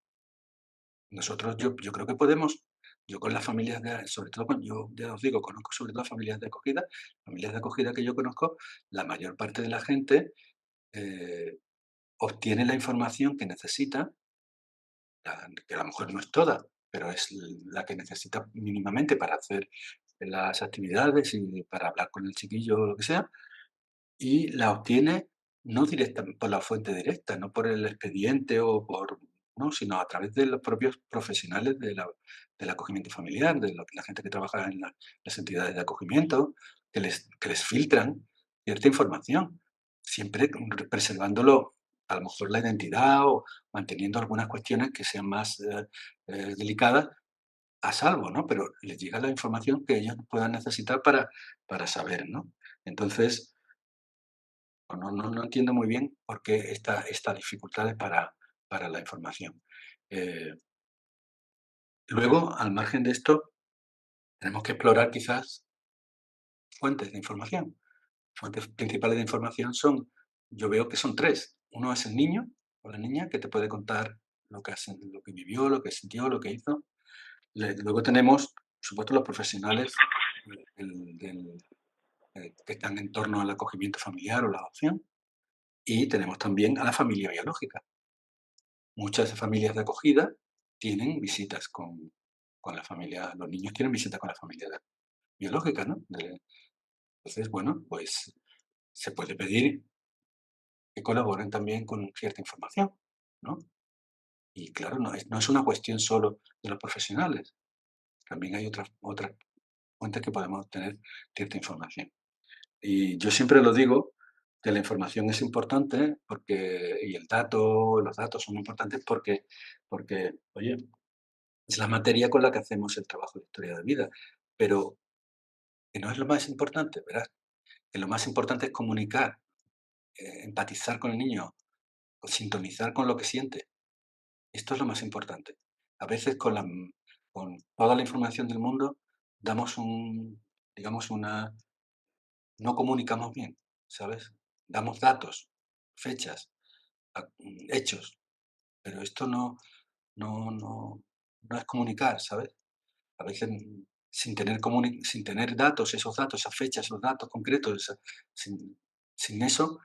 yo creo que podemos, yo con las familias sobre todo yo ya os digo, conozco sobre todo familias de acogida que yo conozco, la mayor parte de la gente eh, obtiene la información que necesita, que a lo mejor no es toda, pero es la que necesita mínimamente para hacer las actividades y para hablar con el chiquillo o lo que sea, y la obtiene no directa por la fuente directa, no por el expediente o por no, sino a través de los propios profesionales del acogimiento familiar, de la gente que trabaja en las entidades de acogimiento, que les filtran cierta información, siempre preservándolo, a lo mejor la identidad o manteniendo algunas cuestiones que sean más delicadas a salvo, ¿no? Pero les llega la información que ellos puedan necesitar para saber, ¿no? Entonces, no entiendo muy bien por qué esta dificultades para la información. Eh, Luego, al margen de esto, tenemos que explorar quizás fuentes de información. Fuentes principales de información yo veo que son 3. Uno es el niño o la niña que te puede contar lo que vivió, lo que sintió, lo que hizo. Luego tenemos, por supuesto, los profesionales que están en torno al acogimiento familiar o la adopción. Y tenemos también a la familia biológica. Muchas familias de acogida tienen visitas con la familia, los niños tienen visitas con la familia biológica, ¿no? Entonces, bueno, pues se puede pedir que colaboren también con cierta información, ¿no? Y claro, no es una cuestión solo de los profesionales, también hay otras fuentes que podemos obtener cierta información. Y yo siempre lo digo, que la información es importante y los datos son importantes porque, oye, es la materia con la que hacemos el trabajo de historia de vida, pero que no es lo más importante, ¿verdad? Que lo más importante es comunicar, empatizar con el niño, o sintonizar con lo que siente. Esto es lo más importante. A veces con toda la información del mundo damos digamos, no comunicamos bien, ¿sabes? Damos datos, fechas, hechos, pero esto no, no, no es comunicar, ¿sabes? A veces sin tener datos, esos datos, esas fechas, esos datos concretos, sin, sin eso,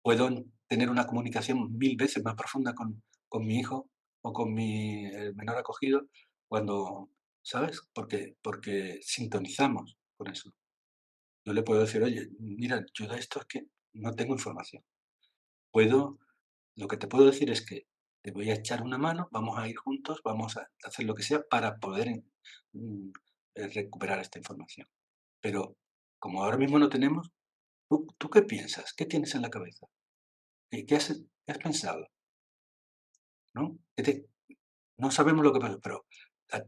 puedo tener una comunicación 1000 veces más profunda con mi hijo o con mi menor acogido cuando, ¿sabes? Porque sintonizamos con eso. Yo le puedo decir, oye, mira, yo de esto es que no tengo información. Puedo, lo que te puedo decir es que te voy a echar una mano, vamos a ir juntos, vamos a hacer lo que sea para poder mm, recuperar esta información. Pero como ahora mismo no tenemos, ¿tú qué piensas? ¿Qué tienes en la cabeza? ¿Qué has pensado? ¿No? No sabemos lo que pasa, pero a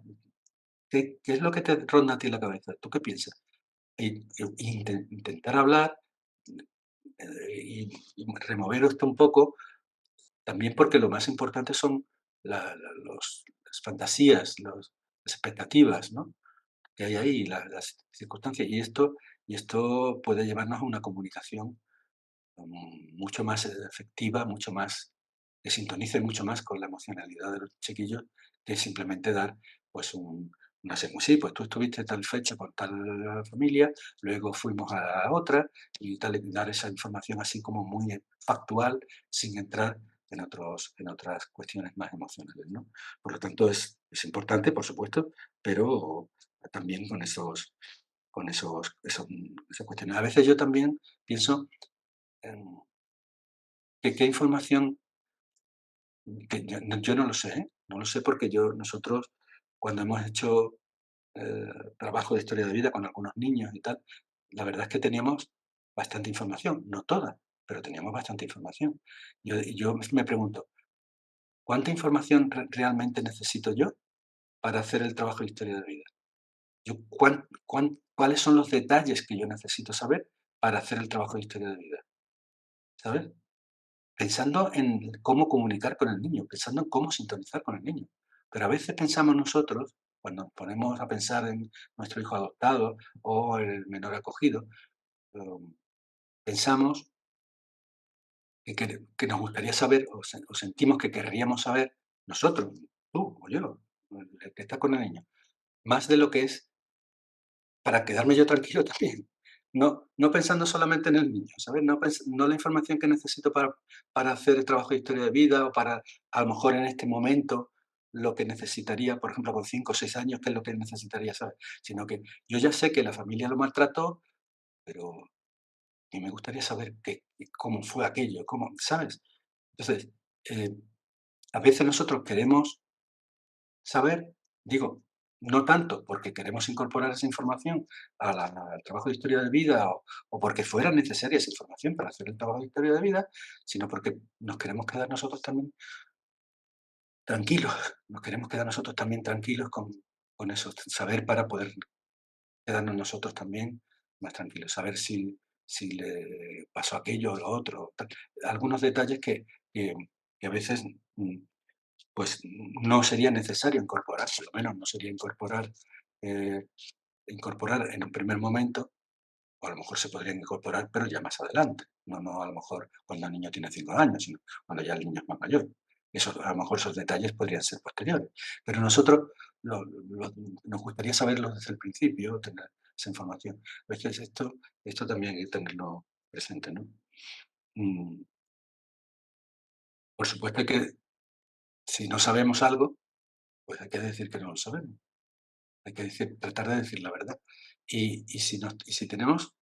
¿qué es lo que te ronda a ti en la cabeza? ¿Tú qué piensas? Intentar hablar, y remover esto un poco, también porque lo más importante son las fantasías, las expectativas, ¿no?, que hay ahí, las circunstancias. Y esto puede llevarnos a una comunicación, mucho más efectiva, mucho más que sintonice mucho más con la emocionalidad de los chiquillos, que simplemente dar, pues, una sí, pues tú estuviste tal fecha con tal familia, luego fuimos a la otra y tal, y dar esa información así como muy factual, sin entrar en otras cuestiones más emocionales, ¿no? Por lo tanto, es importante, por supuesto, pero también esas cuestiones. A veces yo también pienso, em, que qué información que yo no lo sé, ¿eh? No lo sé porque nosotros cuando hemos hecho, trabajo de historia de vida con algunos niños y tal, la verdad es que teníamos bastante información, no toda, pero teníamos bastante información. Y yo me pregunto, ¿cuánta información realmente necesito yo para hacer el trabajo de historia de vida? Yo, ¿cuáles son los detalles que yo necesito saber para hacer el trabajo de historia de vida? ¿Sabes? Pensando en cómo comunicar con el niño, pensando en cómo sintonizar con el niño. Pero a veces pensamos nosotros, cuando nos ponemos a pensar en nuestro hijo adoptado o el menor acogido, pensamos que nos gustaría saber o sentimos que querríamos saber nosotros, tú o yo, el que está con el niño, más de lo que es para quedarme yo tranquilo también. No pensando solamente en el niño, ¿sabes? No la información que necesito para hacer el trabajo de historia de vida o para, a lo mejor en este momento, lo que necesitaría, por ejemplo, con 5 o 6 años, qué es lo que necesitaría saber, sino que yo ya sé que la familia lo maltrató, pero y me gustaría saber cómo fue aquello, ¿sabes? Entonces, eh, a veces nosotros queremos saber, digo, no tanto porque queremos incorporar esa información al trabajo de historia de vida o porque fuera necesaria esa información para hacer el trabajo de historia de vida, sino porque nos queremos quedar nosotros también tranquilos, nos queremos quedar nosotros también tranquilos con eso, saber para poder quedarnos nosotros también más tranquilos, saber si le pasó aquello o lo otro, algunos detalles que a veces, pues no sería necesario incorporar, por lo menos no sería eh, incorporar en un primer momento, o a lo mejor se podrían incorporar, pero ya más adelante, no a lo mejor cuando el niño tiene 5 años, sino cuando ya el niño es más mayor. A lo mejor esos detalles podrían ser posteriores, pero nosotros nos gustaría saberlos desde el principio, tener esa información. A veces esto también hay que tenerlo presente, ¿no? Mm, por supuesto que si no sabemos algo, pues hay que decir que no lo sabemos. Hay que tratar de decir la verdad. Y si tenemos,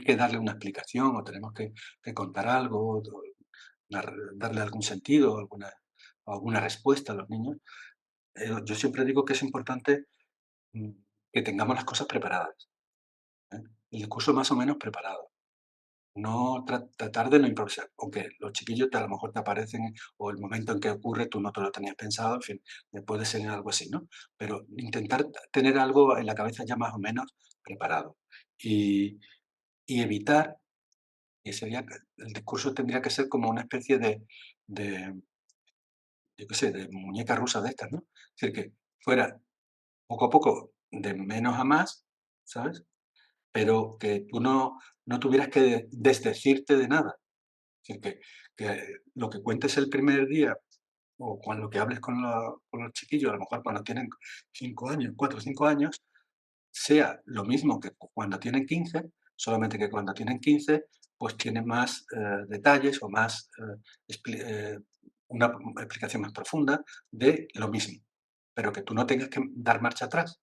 que darle una explicación o tenemos que contar algo, darle algún sentido o alguna respuesta a los niños, yo siempre digo que es importante, mm, que tengamos las cosas preparadas, ¿eh? El discurso más o menos preparado. No tratar de no improvisar, aunque los chiquillos a lo mejor te aparecen o el momento en que ocurre tú no te lo tenías pensado, en fin, puede ser algo así, ¿no? Pero intentar tener algo en la cabeza ya más o menos preparado y evitar, y sería el discurso tendría que ser como una especie de, yo qué sé, de muñeca rusa de estas, ¿no? Es decir, que fuera poco a poco de menos a más, ¿sabes? Pero que tú no tuvieras que desdecirte de nada. Es decir, que lo que cuentes el primer día o cuando lo que hables con los chiquillos, a lo mejor cuando tienen 5 años, 4 o 5 años, sea lo mismo que cuando tienen 15, solamente que cuando tienen 15, pues tienen más, detalles o más, una explicación más profunda de lo mismo, pero que tú no tengas que dar marcha atrás,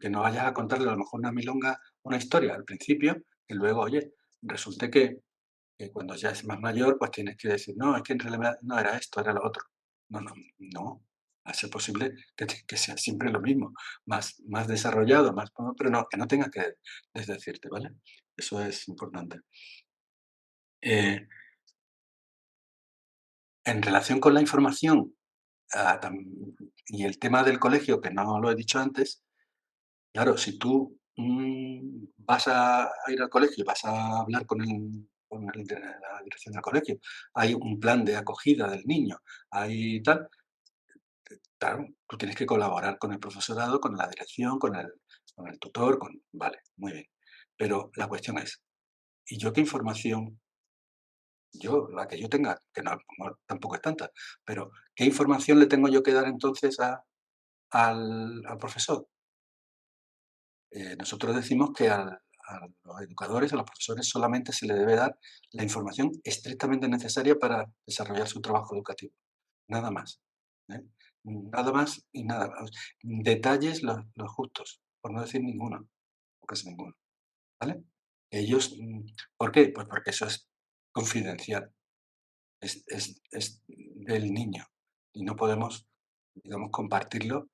que no vayas a contarle a lo mejor una milonga, una historia al principio, que luego, oye, resulte que cuando ya es más mayor, pues tienes que decir: "No, es que en realidad no era esto, era lo otro". No. A ser posible que sea siempre lo mismo, más desarrollado, pero no, que no tengas que desdecirte, ¿vale? Eso es importante. Eh, en relación con la información, ah, tam y el tema del colegio, que no lo he dicho antes, claro, si tú, vas a ir al colegio y vas a hablar con el de la dirección del colegio, hay un plan de acogida del niño, hay tal, claro, tú tienes que colaborar con el profesorado, con la dirección, con el tutor, vale, muy bien. Pero la cuestión es, ¿y yo qué información? La que yo tenga, que tampoco es tanta, pero ¿qué información le tengo yo que dar entonces al profesor? Nosotros decimos que a los educadores, a los profesores, solamente se le debe dar la información estrictamente necesaria para desarrollar su trabajo educativo, nada más, ¿eh? Nada más y nada más. Detalles los justos, por no decir ninguno, o casi ninguno, ¿vale? Ellos, ¿por qué? Pues porque eso es confidencial, es del niño y no podemos, digamos, compartirlo,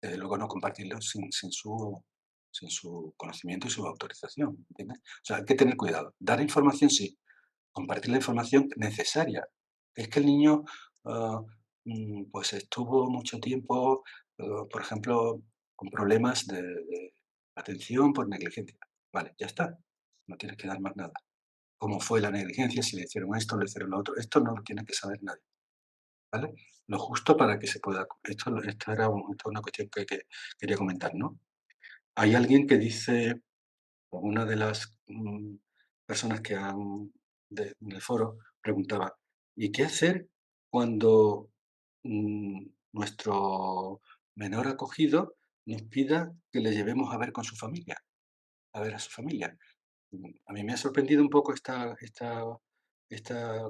desde luego no compartirlo sin su conocimiento y su autorización, ¿entiendes? O sea, hay que tener cuidado. Dar información sí, compartir la información necesaria. Es que el niño, ah, pues estuvo mucho tiempo, por ejemplo, con problemas de atención por negligencia. Vale, ya está. No tienes que dar más nada. ¿Cómo fue la negligencia? Si le hicieron esto, le hicieron lo otro. Esto no lo tiene que saber nadie, ¿vale? Lo justo para que se pueda. Esto es una cuestión que quería comentar, ¿no? Hay alguien que dice, una de las personas que en el foro preguntaba, ¿y qué hacer cuando nuestro menor acogido nos pida que le llevemos a ver con su familia, a ver a su familia? A mí me ha sorprendido un poco esta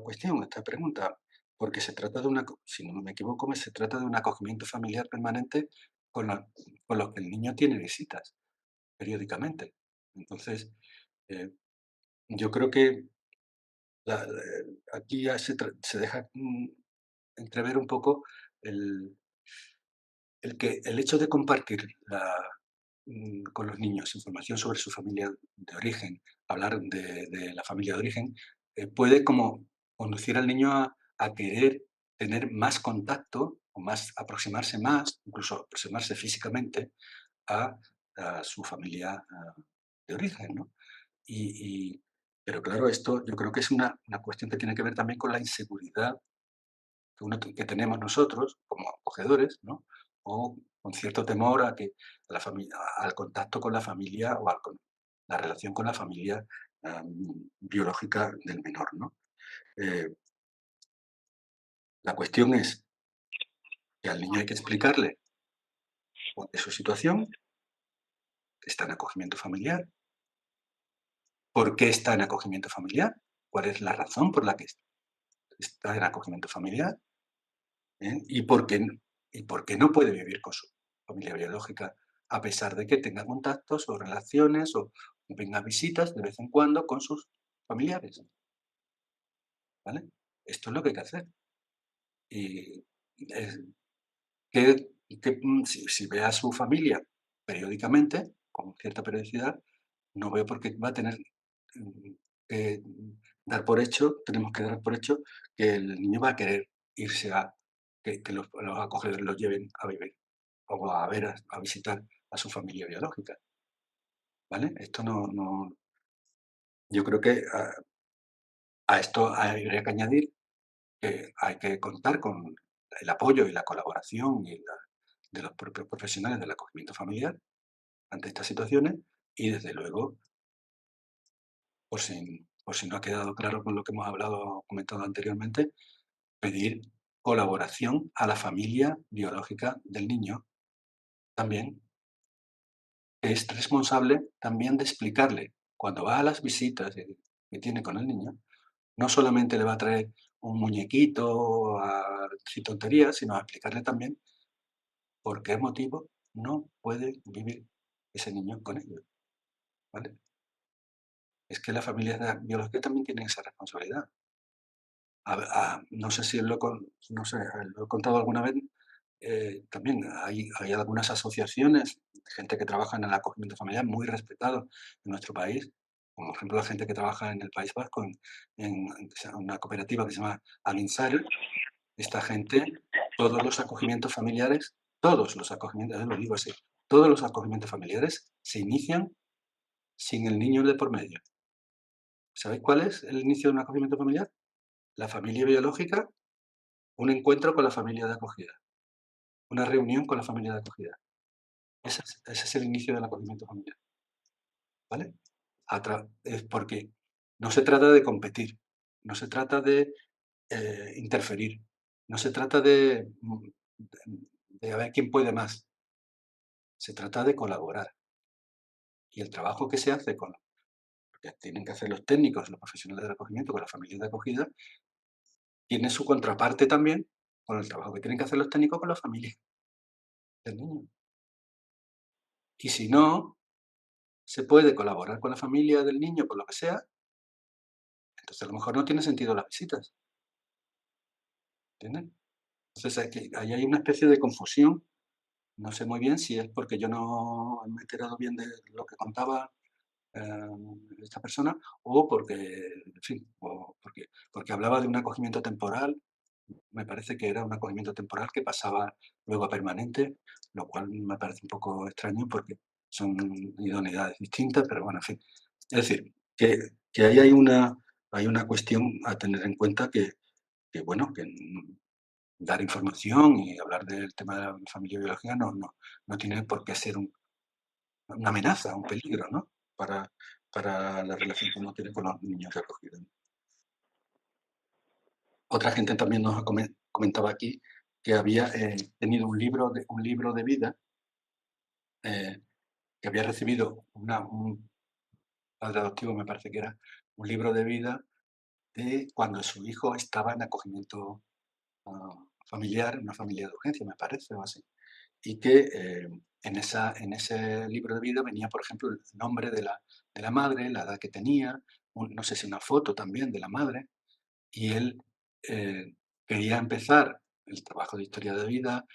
cuestión, esta pregunta, porque se trata si no me equivoco, se trata de un acogimiento familiar permanente con, la- con los que el niño tiene visitas periódicamente. Entonces, eh, yo creo que aquí ya se deja entrever un poco el, el hecho de compartir con los niños información sobre su familia de origen, hablar de la familia de origen, puede como conducir al niño a querer tener más contacto o aproximarse más, incluso aproximarse físicamente a, a su familia de origen, ¿no? Y pero claro, esto yo creo que es una cuestión que tiene que ver también con la inseguridad que tenemos nosotros como acogedores, ¿no? O con cierto temor al contacto con la familia o la relación con la familia, biológica del menor, ¿no? Eh, la cuestión es que al niño hay que explicarle cuál es su situación, que está en acogimiento familiar, por qué está en acogimiento familiar, cuál es la razón por la que está en acogimiento familiar, ¿eh? Y por qué no puede vivir con su familia biológica, a pesar de que tenga contactos o relaciones o venga visitas de vez en cuando con sus familiares, ¿vale? Esto es lo que hay que hacer. Y, eh, si ve a su familia periódicamente, con cierta periodicidad, no veo por qué va a tener, mm, que tenemos que dar por hecho que el niño va a querer irse que los acogedores lo lleven a vivir o a ver, a visitar a su familia biológica, ¿vale? Esto no yo creo que a esto habría que añadir que hay que contar con el apoyo y la colaboración de los propios profesionales del acogimiento familiar ante estas situaciones y, desde luego, por si no ha quedado claro con lo que hemos comentado anteriormente, pedir colaboración a la familia biológica del niño también, que es responsable también de explicarle cuando va a las visitas que tiene con el niño, no solamente le va a traer un muñequito sin tonterías, sino a explicarle también por qué motivo no puede vivir ese niño con ellos, ¿vale? Es que las familias biológicas también tienen esa responsabilidad. No sé si no sé, lo he contado alguna vez, también hay algunas asociaciones de gente que trabaja en el acogimiento familiar muy respetados en nuestro país, como por ejemplo la gente que trabaja en el País Vasco en una cooperativa que se llama Aginsari. Esta gente todos los acogimientos familiares, todos los acogimientos, lo digo así, todos los acogimientos familiares se inician sin el niño de por medio. ¿Sabéis cuál es el inicio de un acogimiento familiar? La familia biológica, un encuentro con la familia de acogida, una reunión con la familia de acogida. Ese es el inicio del acogimiento familiar, ¿vale? Es porque no se trata de competir, no se trata de interferir, no se trata de a ver quién puede más, se trata de colaborar. Y el trabajo que se hace que tienen que hacer los técnicos, los profesionales del acogimiento con las familias de acogida, tiene su contraparte también con el trabajo que tienen que hacer los técnicos con las familias del niño. Y si no, se puede colaborar con la familia del niño, con lo que sea, entonces a lo mejor no tiene sentido las visitas, ¿entiendes? Entonces ahí hay una especie de confusión. No sé muy bien si es porque yo no me he enterado bien de lo que contaba esta persona o porque, en fin, o porque hablaba de un acogimiento temporal. Me parece que era un acogimiento temporal que pasaba luego a permanente, lo cual me parece un poco extraño porque son idoneidades distintas, pero bueno, en fin. Es decir, que ahí hay una cuestión a tener en cuenta bueno, que dar información y hablar del tema de la familia biológica no tiene por qué ser una amenaza, un peligro, ¿no? Para la relación que uno tiene con los niños de acogida. Otra gente también nos comentaba aquí que había tenido un libro de vida, eh, que había recibido un padre adoptivo, me parece que era, un libro de vida de cuando su hijo estaba en acogimiento familiar, una familia de urgencia, me parece, o así. Y que en ese libro de vida venía, por ejemplo, el nombre de la madre, la edad que tenía, no sé si una foto también de la madre, y él eh, quería empezar el trabajo de historia de vida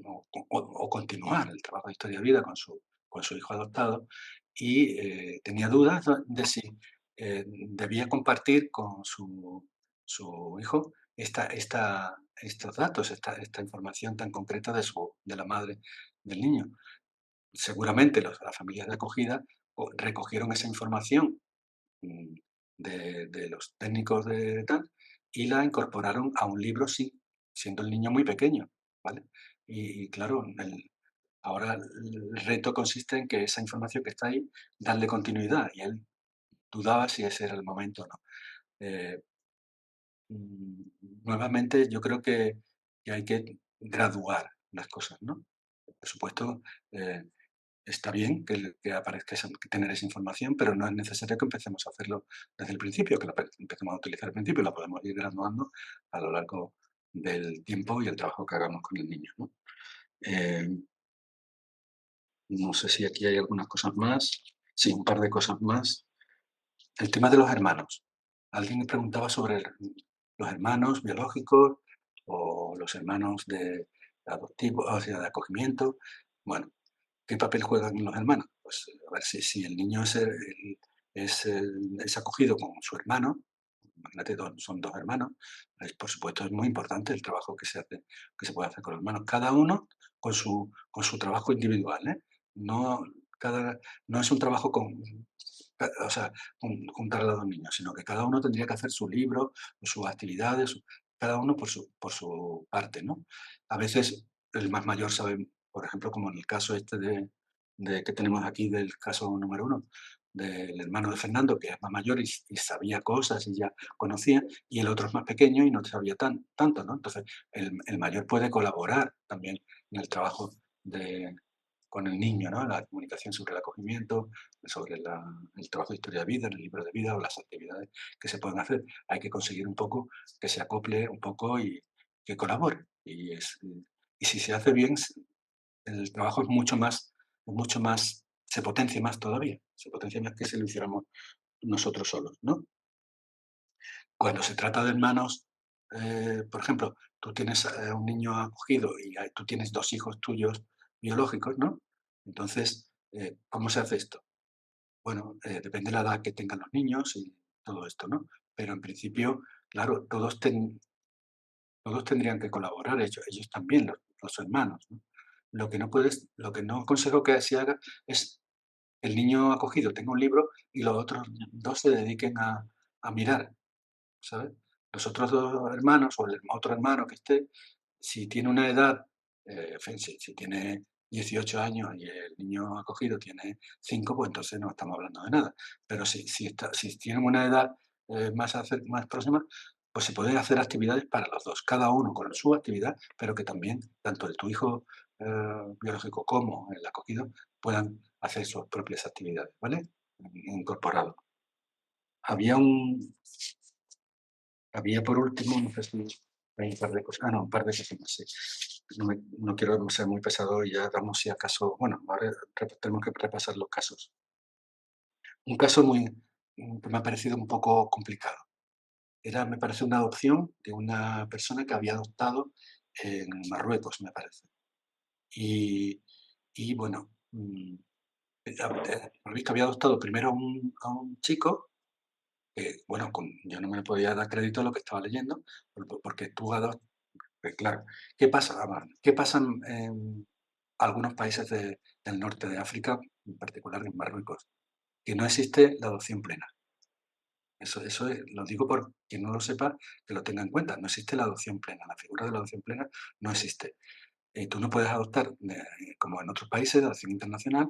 o continuar el trabajo de historia de vida con su hijo adoptado y tenía dudas de si debía compartir con su hijo estos datos, esta información tan concreta de la madre del niño. Seguramente las familias de acogida recogieron esa información mm, de los técnicos de tal, y la incorporaron a un libro siendo el niño muy pequeño, ¿vale? Y claro, ahora el reto consiste en que esa información que está ahí, darle continuidad, y él dudaba si ese era el momento o no. Eh, mm, Nuevamente, yo creo que hay que graduar las cosas, ¿no? Por supuesto, eh, está bien que aparezca que tener esa información, pero no es necesario que empecemos a hacerlo desde el principio, que la empecemos a utilizar al principio, la podemos ir graduando a lo largo del tiempo y el trabajo que hagamos con el niño, ¿no? Eh, no sé si aquí hay algunas cosas más. Sí, un par de cosas más. El tema de los hermanos. Alguien me preguntaba sobre los hermanos biológicos o los hermanos de adoptivos, o sea, de acogimiento. Bueno, ¿qué papel juegan los hermanos? Pues, a ver, si el niño es acogido con su hermano, imagínate, son 2 hermanos, por supuesto, es muy importante el trabajo que se puede hacer con los hermanos, cada uno con su trabajo individual, ¿eh? No no es un trabajo o sea, juntar a los 2 niños, sino que cada uno tendría que hacer su libro, sus actividades, cada uno por su parte, ¿no? A veces el más mayor sabe, por ejemplo, como en el caso este que tenemos aquí del caso número uno, del hermano de Fernando, que es más mayor y sabía cosas y ya conocía, y el otro es más pequeño y no sabía tanto, ¿no? Entonces, el mayor puede colaborar también en el trabajo con el niño, ¿no? La comunicación sobre el acogimiento, sobre el trabajo de historia de vida, en el libro de vida o las actividades que se pueden hacer. Hay que conseguir un poco que se acople un poco y que colabore. Y si se hace bien, el trabajo es mucho más, se potencia más todavía, se potencia más que si lo hiciéramos nosotros solos, ¿no? Cuando se trata de hermanos, por ejemplo, tú tienes un niño acogido y tú tienes 2 hijos tuyos biológicos, ¿no? Entonces, ¿cómo se hace esto? Bueno, depende de la edad que tengan los niños y todo esto, ¿no? Pero en principio, claro, todos todos tendrían que colaborar, ellos también, los hermanos, ¿no? Lo que no aconsejo que se haga es el niño acogido tenga un libro y los otros 2 se dediquen a mirar, ¿sabes? Los otros 2 hermanos o el otro hermano que esté, si tiene una edad, en fin, si tiene 18 años y el niño acogido tiene 5, pues entonces no estamos hablando de nada. Pero si tienen una edad, más próxima, pues se pueden hacer actividades para los 2, cada uno con su actividad, pero que también tanto tu hijo, biológico como el acogido puedan hacer sus propias actividades, ¿vale? Incorporado. Había un había por último, no sé si hay un par de cosas, no, un par de cosas más, sí. No quiero ser muy pesado y ya damos si acaso, bueno, ahora tenemos que repasar los casos. Un caso que me ha parecido un poco complicado. Me parece una adopción de una persona que había adoptado en Marruecos, me parece. Y, y bueno, por lo visto había adoptado primero a un chico que, bueno, yo no me podía dar crédito a lo que estaba leyendo, porque tú claro, ¿qué pasa? ¿Qué pasa en algunos países del norte de África, en particular en Marruecos? Que no existe la adopción plena. Lo digo por quien no lo sepa, que lo tenga en cuenta. No existe la adopción plena. La figura de la adopción plena no existe. Tú no puedes adoptar, como en otros países, de adopción internacional,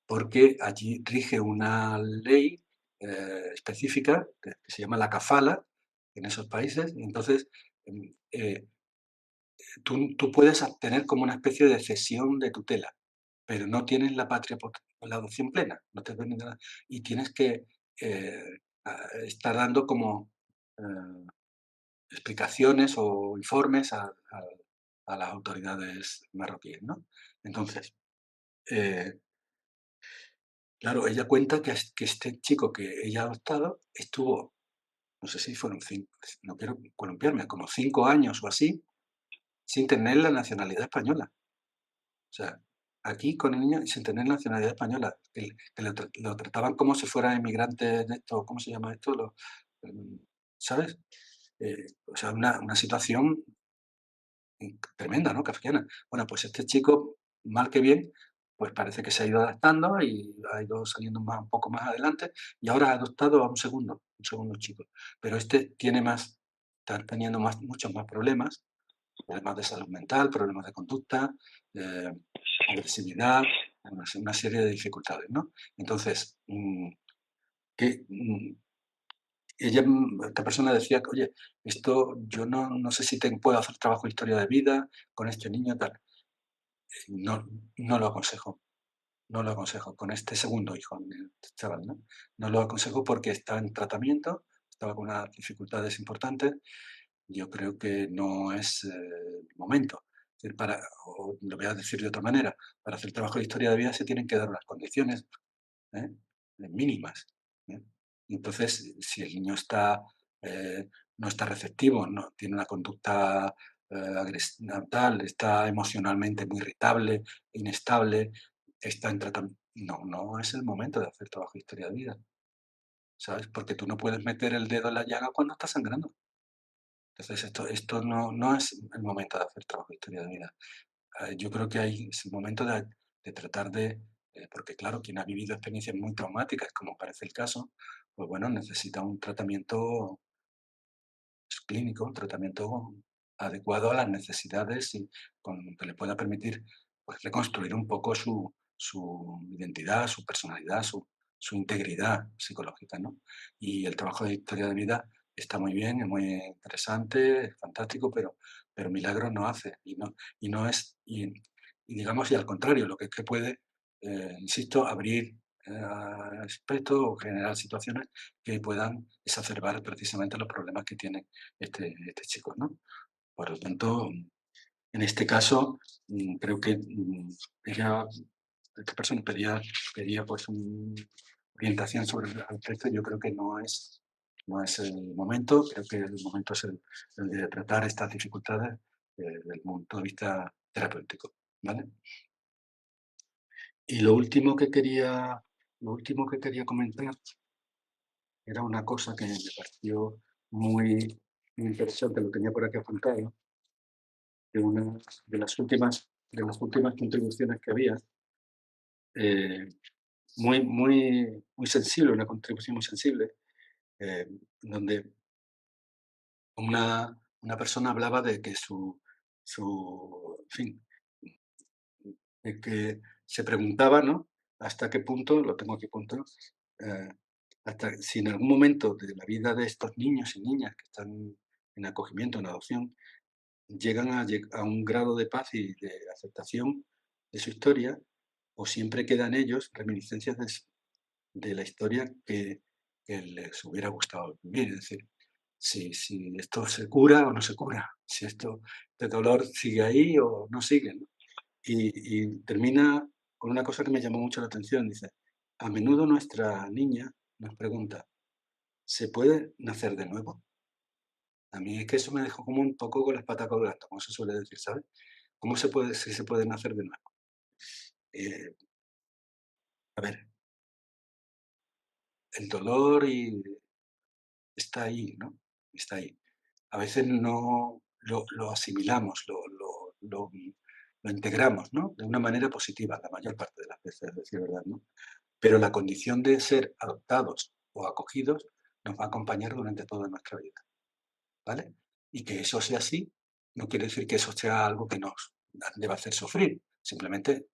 porque allí rige una ley específica que se llama la kafala en esos países. Y entonces, em, eh, tú puedes tener como una especie de cesión de tutela, pero no tienes la adopción plena, no te ven nada, y tienes que eh, estar dando como eh, explicaciones o informes a las autoridades marroquíes, ¿no? Entonces, eh, claro, ella cuenta que este chico que ella ha adoptado estuvo, no sé si fueron 5, no quiero columpiarme, como 5 años o así, sin tener la nacionalidad española. O sea, aquí con el niño y sin tener nacionalidad española, que lo trataban como si fuera inmigrante de esto, ¿cómo se llama esto? Em, ¿Sabes? O sea, una situación tremenda, ¿no? Kafkiana. Bueno, pues este chico, mal que bien, pues parece que se ha ido adaptando y ha ido saliendo un poco más adelante y ahora ha adoptado a un segundo chico. Pero este está teniendo muchos más problemas de salud mental, problemas de conducta, eh, agresividad, una serie de dificultades, ¿no? Entonces, que, esta persona decía que, oye, esto yo no sé si puedo hacer trabajo de historia de vida con este niño, tal. No, no lo aconsejo, no lo aconsejo con este segundo hijo, este chaval, ¿no? No lo aconsejo porque está en tratamiento, estaba con unas dificultades importantes. Yo creo que no es el momento. Es decir, lo voy a decir de otra manera, para hacer trabajo de historia de vida se tienen que dar unas condiciones, ¿eh? Mínimas, ¿eh? Entonces, si el niño eh, no está receptivo, no tiene una conducta tal, está emocionalmente muy irritable, inestable, está en tratamiento. No es el momento de hacer trabajo de historia de vida, ¿sabes? Porque tú no puedes meter el dedo en la llaga cuando está sangrando. Entonces, esto no es el momento de hacer trabajo de historia de vida. Yo creo que es el momento de tratar porque claro, quien ha vivido experiencias muy traumáticas, como parece el caso, pues bueno, necesita un tratamiento clínico, un tratamiento adecuado a las necesidades y que le pueda permitir pues, reconstruir un poco su identidad, su personalidad, su integridad psicológica, ¿no? Y el trabajo de historia de vida está muy bien, es muy interesante, es fantástico, pero milagros no hace y digamos, y al contrario, lo que es que puede, insisto, abrir aspectos o generar situaciones que puedan exacerbar precisamente los problemas que tiene este chico, ¿no? Por lo tanto, en este caso, creo que ella, esta persona pedía pues orientación sobre el aspecto. Yo creo que no es el momento, creo que el momento es el de tratar estas dificultades desde el punto de vista terapéutico, ¿vale? Y lo último que quería comentar era una cosa que me pareció muy interesante, lo tenía por aquí apuntado, que una de las últimas contribuciones que había, eh, muy sensible, una contribución muy sensible, eh, donde una persona hablaba de que en fin, de que se preguntaba, ¿no? Hasta qué punto, lo tengo aquí apuntado, eh, hasta si en algún momento de la vida de estos niños y niñas que están en acogimiento, en adopción, llegan a un grado de paz y de aceptación de su historia, o siempre quedan ellos reminiscencias de la historia que les hubiera gustado vivir. Es decir, si esto se cura o no se cura, si este dolor sigue ahí o no sigue, ¿no? Y termina con una cosa que me llamó mucho la atención. Dice, a menudo nuestra niña nos pregunta, ¿se puede nacer de nuevo? A mí es que eso me dejó como un poco con las patas colgando, como se suele decir, ¿sabes? ¿Cómo si se puede nacer de nuevo? Eh, a ver, el dolor está ahí, ¿no? Está ahí. A veces no lo asimilamos, lo integramos, ¿no? De una manera positiva, la mayor parte de las veces, es decir verdad, ¿no? Pero la condición de ser adoptados o acogidos nos va a acompañar durante toda nuestra vida, ¿vale? Y que eso sea así, no quiere decir que eso sea algo que nos deba hacer sufrir, simplemente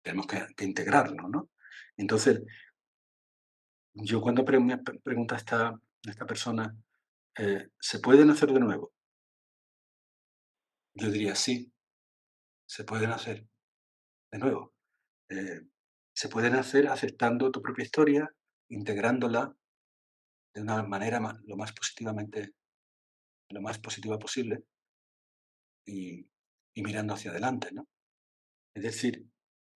tenemos que integrarlo, ¿no? Entonces, yo cuando me pregunta esta persona, ¿se pueden hacer de nuevo? Yo diría sí, se pueden hacer de nuevo. Eh, se pueden hacer aceptando tu propia historia, integrándola de una manera lo más positiva posible y, y mirando hacia adelante, ¿no? Es decir,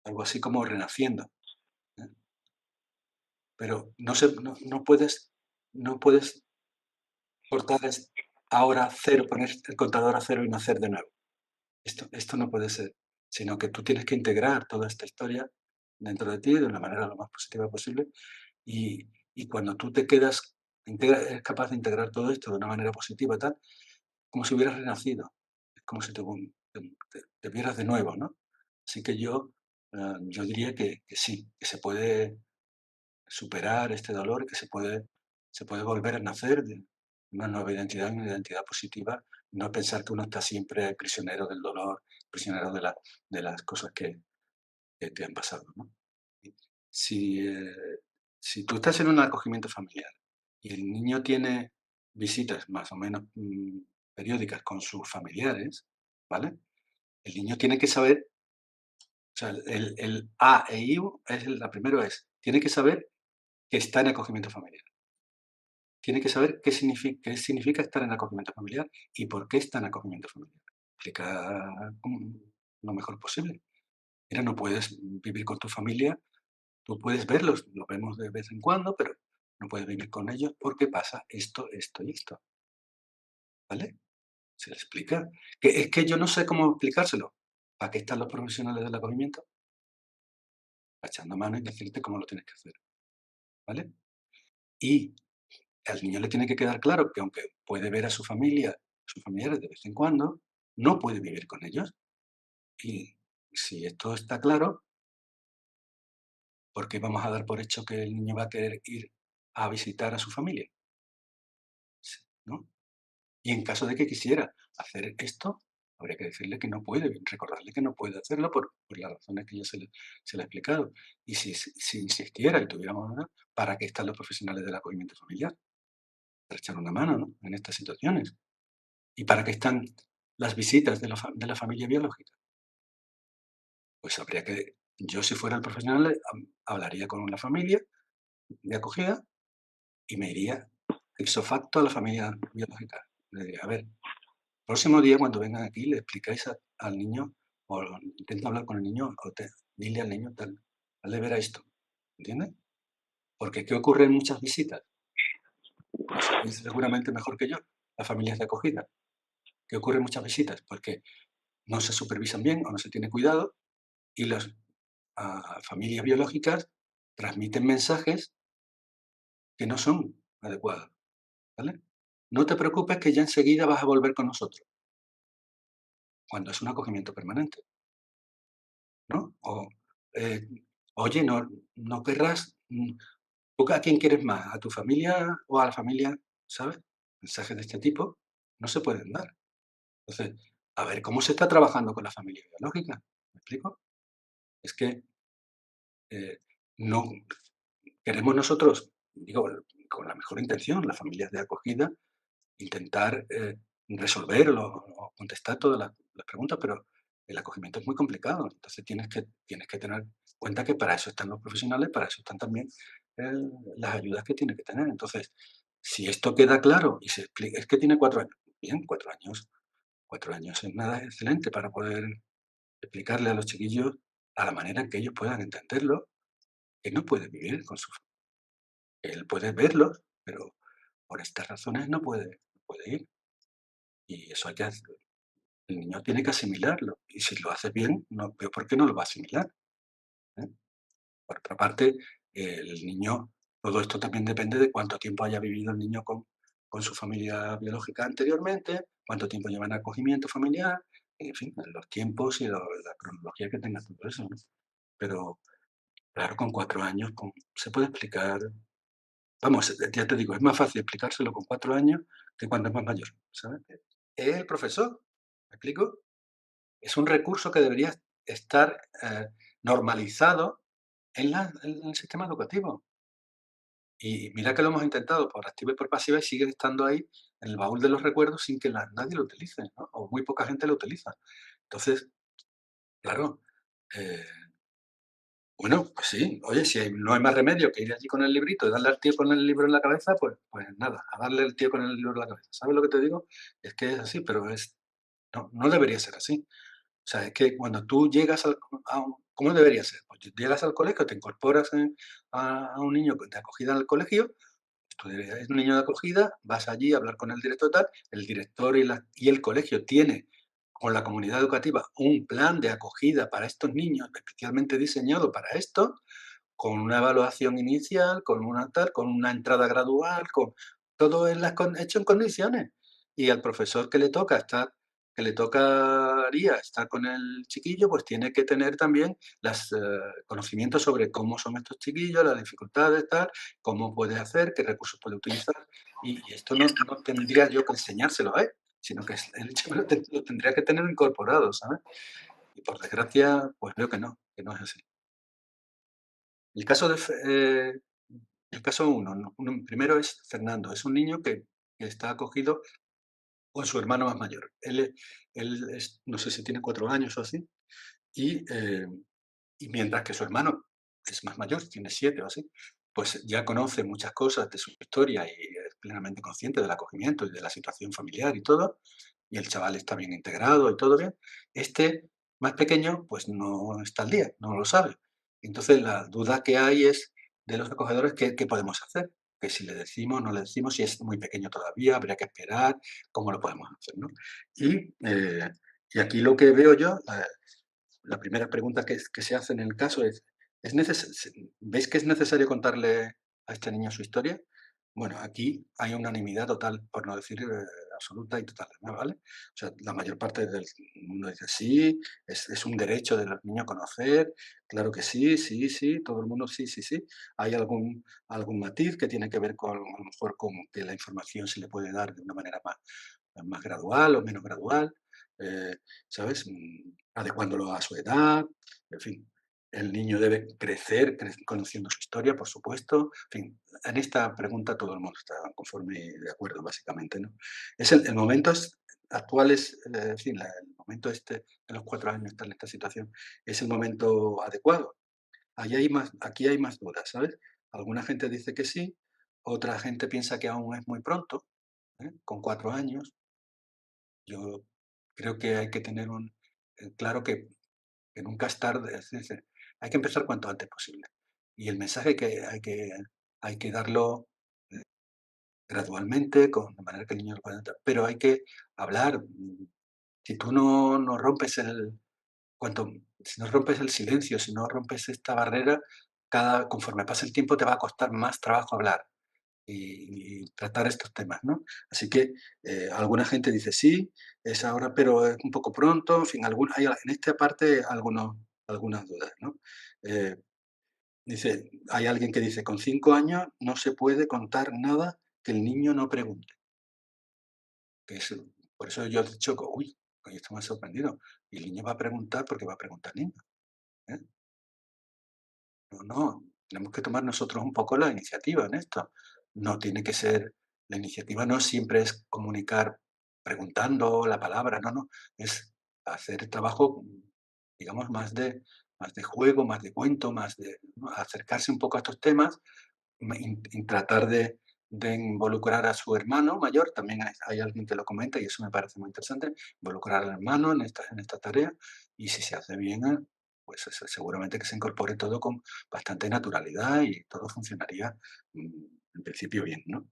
algo así como renaciendo, ¿eh? Pero no puedes cortar ahora cero, poner el contador a cero y nacer de nuevo. Esto no puede ser, sino que tú tienes que integrar toda esta historia dentro de ti de una manera lo más positiva posible y, y cuando tú te quedas, eres capaz de integrar todo esto de una manera positiva, tal, como si hubieras renacido, es como si te vieras de nuevo, ¿no? Así que yo diría que sí, que se puede superar este dolor, que se puede volver a nacer de una nueva identidad, una identidad positiva, no pensar que uno está siempre prisionero del dolor, prisionero de las cosas que te han pasado, ¿no? Y Si, si tú estás en un acogimiento familiar y el niño tiene visitas más o menos periódicas con sus familiares, ¿vale? El niño tiene que saber, o sea, el A e I la primero es, tiene que saber que está en acogimiento familiar. Tiene que saber qué significa estar en acogimiento familiar y por qué está en acogimiento familiar. Explica lo mejor posible. Mira, no puedes vivir con tu familia, tú puedes verlos, los vemos de vez en cuando, pero no puedes vivir con ellos porque pasa esto, esto y esto, ¿vale? Se le explica. Que es que yo no sé cómo explicárselo. ¿Para qué están los profesionales del acogimiento? Echando mano y decirte cómo lo tienes que hacer, ¿vale? Y al niño le tiene que quedar claro que aunque puede ver a su familia, a sus familiares de vez en cuando, no puede vivir con ellos. Y si esto está claro, ¿por qué vamos a dar por hecho que el niño va a querer ir a visitar a su familia? Sí, ¿no? Y en caso de que quisiera hacer esto, habría que decirle que no puede, recordarle que no puede hacerlo por las razones que ya se le ha explicado. Y si insistiera y tuviéramos una, ¿para qué están los profesionales del acogimiento familiar? Para echar una mano, ¿no? En estas situaciones. ¿Y para qué están las visitas de la familia biológica? Pues habría que, yo si fuera el profesional, hablaría con la familia de acogida y me iría ipso facto a la familia biológica. Le diría, a ver, próximo día cuando vengan aquí le explicáis al niño o intenta hablar con el niño o dile al niño tal, hazle ver a esto, ¿entiendes? Porque ¿qué ocurre en muchas visitas? Lo sabéis seguramente mejor que yo, las familias de acogida. ¿Qué ocurre en muchas visitas? Porque no se supervisan bien o no se tiene cuidado y las familias biológicas transmiten mensajes que no son adecuados, ¿vale? No te preocupes que ya enseguida vas a volver con nosotros. cuando es un acogimiento permanente, ¿no? O, eh, oye, no querrás, ¿tú a quién quieres más? ¿A tu familia o a la familia? ¿Sabes? Mensajes de este tipo no se pueden dar. Entonces, a ver, ¿cómo se está trabajando con la familia biológica? ¿Me explico? Es que eh, no queremos nosotros, digo, con la mejor intención, las familias de acogida, intentar resolver o contestar todas las preguntas, pero el acogimiento es muy complicado. Entonces tienes que tener en cuenta que para eso están los profesionales, para eso están también eh, las ayudas que tiene que tener. Entonces, si esto queda claro y se explica, es que tiene 4 años. Bien, 4 años. 4 años es nada excelente para poder explicarle a los chiquillos a la manera en que ellos puedan entenderlo, que no puede vivir con su él puede verlos, pero por estas razones no puede ir. Y eso hay que hacer. El niño tiene que asimilarlo. Y si lo hace bien, no veo por qué no lo va a asimilar, ¿eh? Por otra parte, el niño, todo esto también depende de cuánto tiempo haya vivido el niño con su familia biológica anteriormente, cuánto tiempo lleva en acogimiento familiar, en fin, los tiempos y la cronología que tenga todo eso, ¿no? Pero claro, con 4 años se puede explicar. Vamos, ya te digo, es más fácil explicárselo con 4 años que cuando es más mayor, ¿sabes? Es el profesor, ¿me explico? Es un recurso que debería estar normalizado en el sistema educativo. Y mira que lo hemos intentado por activa y por pasiva y sigue estando ahí en el baúl de los recuerdos sin que nadie lo utilice, ¿no? O muy poca gente lo utiliza. Entonces, claro, eh, bueno, pues sí, oye, si no hay más remedio que ir allí con el librito y darle al tío con el libro en la cabeza, pues nada, a darle al tío con el libro en la cabeza. ¿Sabes lo que te digo? Es que es así, pero no debería ser así. O sea, es que cuando tú llegas ¿cómo debería ser? Pues llegas al colegio, te incorporas a un niño de acogida en el colegio, tú eres un niño de acogida, vas allí a hablar con el director tal, el director y el colegio tiene con la comunidad educativa un plan de acogida para estos niños especialmente diseñado para esto, con una evaluación inicial, con una tal, con una entrada gradual, con todo hecho en condiciones. Y al profesor que le tocaría estar con el chiquillo, pues tiene que tener también los conocimientos sobre cómo son estos chiquillos, las dificultades, tal, cómo puede hacer, qué recursos puede utilizar. Y esto no tendría yo que enseñárselo a él, sino que él lo tendría que tener incorporado, ¿sabes? Y por desgracia, pues veo que no es así. El caso de el caso uno, ¿no? Primero es Fernando, es un niño que está acogido con su hermano más mayor. Él no sé si tiene 4 años o así, y, eh, y mientras que su hermano es más mayor, tiene 7 o así, pues ya conoce muchas cosas de su historia y es plenamente consciente del acogimiento y de la situación familiar y todo, y el chaval está bien integrado y todo bien. Este más pequeño, pues no está al día, no lo sabe. Entonces la duda que hay es de los acogedores, ¿qué podemos hacer? Que si le decimos, no le decimos, si es muy pequeño todavía, habría que esperar, ¿cómo lo podemos hacer, no? Y, eh, y aquí lo que veo yo, la primera pregunta que se hace en el caso ¿veis que es necesario contarle a este niño su historia? Bueno, aquí hay unanimidad total, por no decir absoluta y total, ¿no? ¿Vale? O sea, la mayor parte del mundo dice sí, es un derecho de los niños conocer, claro que sí, sí, sí, todo el mundo sí, sí, sí. Hay algún matiz que tiene que ver con, a lo mejor, con que la información se le puede dar de una manera más gradual o menos gradual, eh, ¿sabes? Adecuándolo a su edad, en fin. El niño debe crecer conociendo su historia, por supuesto. En fin, en esta pregunta todo el mundo está conforme y de acuerdo, básicamente, ¿no? El momento actual es, en fin, el momento este de los 4 años está en esta situación, es el momento adecuado. Aquí hay más dudas, ¿sabes? Alguna gente dice que sí, otra gente piensa que aún es muy pronto, ¿eh? Con 4 años. Yo creo que hay que tener claro que nunca es tarde, es decir, hay que empezar cuanto antes posible. Y el mensaje hay que darlo gradualmente, de manera que el niño lo pueda entender, pero hay que hablar. Si tú no rompes si no rompes el silencio, si no rompes esta barrera, conforme pasa el tiempo te va a costar más trabajo hablar. y tratar estos temas, ¿no? Así que alguna gente dice sí, es ahora, pero es un poco pronto, en fin, en esta parte algunas dudas, ¿no? Eh, hay alguien que dice, con 5 años no se puede contar nada que el niño no pregunte. Que es, por eso yo he dicho, uy, esto me ha sorprendido. Y el niño va a preguntar porque va a preguntar niño. ¿Eh? No, no, tenemos que tomar nosotros un poco la iniciativa en esto. No tiene que ser, la iniciativa no siempre es comunicar preguntando la palabra, no, no, es hacer el trabajo, digamos, más de juego, más de cuento, más de, ¿no? Acercarse un poco a estos temas y tratar de involucrar a su hermano mayor, también hay alguien que lo comenta y eso me parece muy interesante, involucrar al hermano en esta tarea y si se hace bien, pues seguramente que se incorpore todo con bastante naturalidad y todo funcionaría en principio bien, ¿no?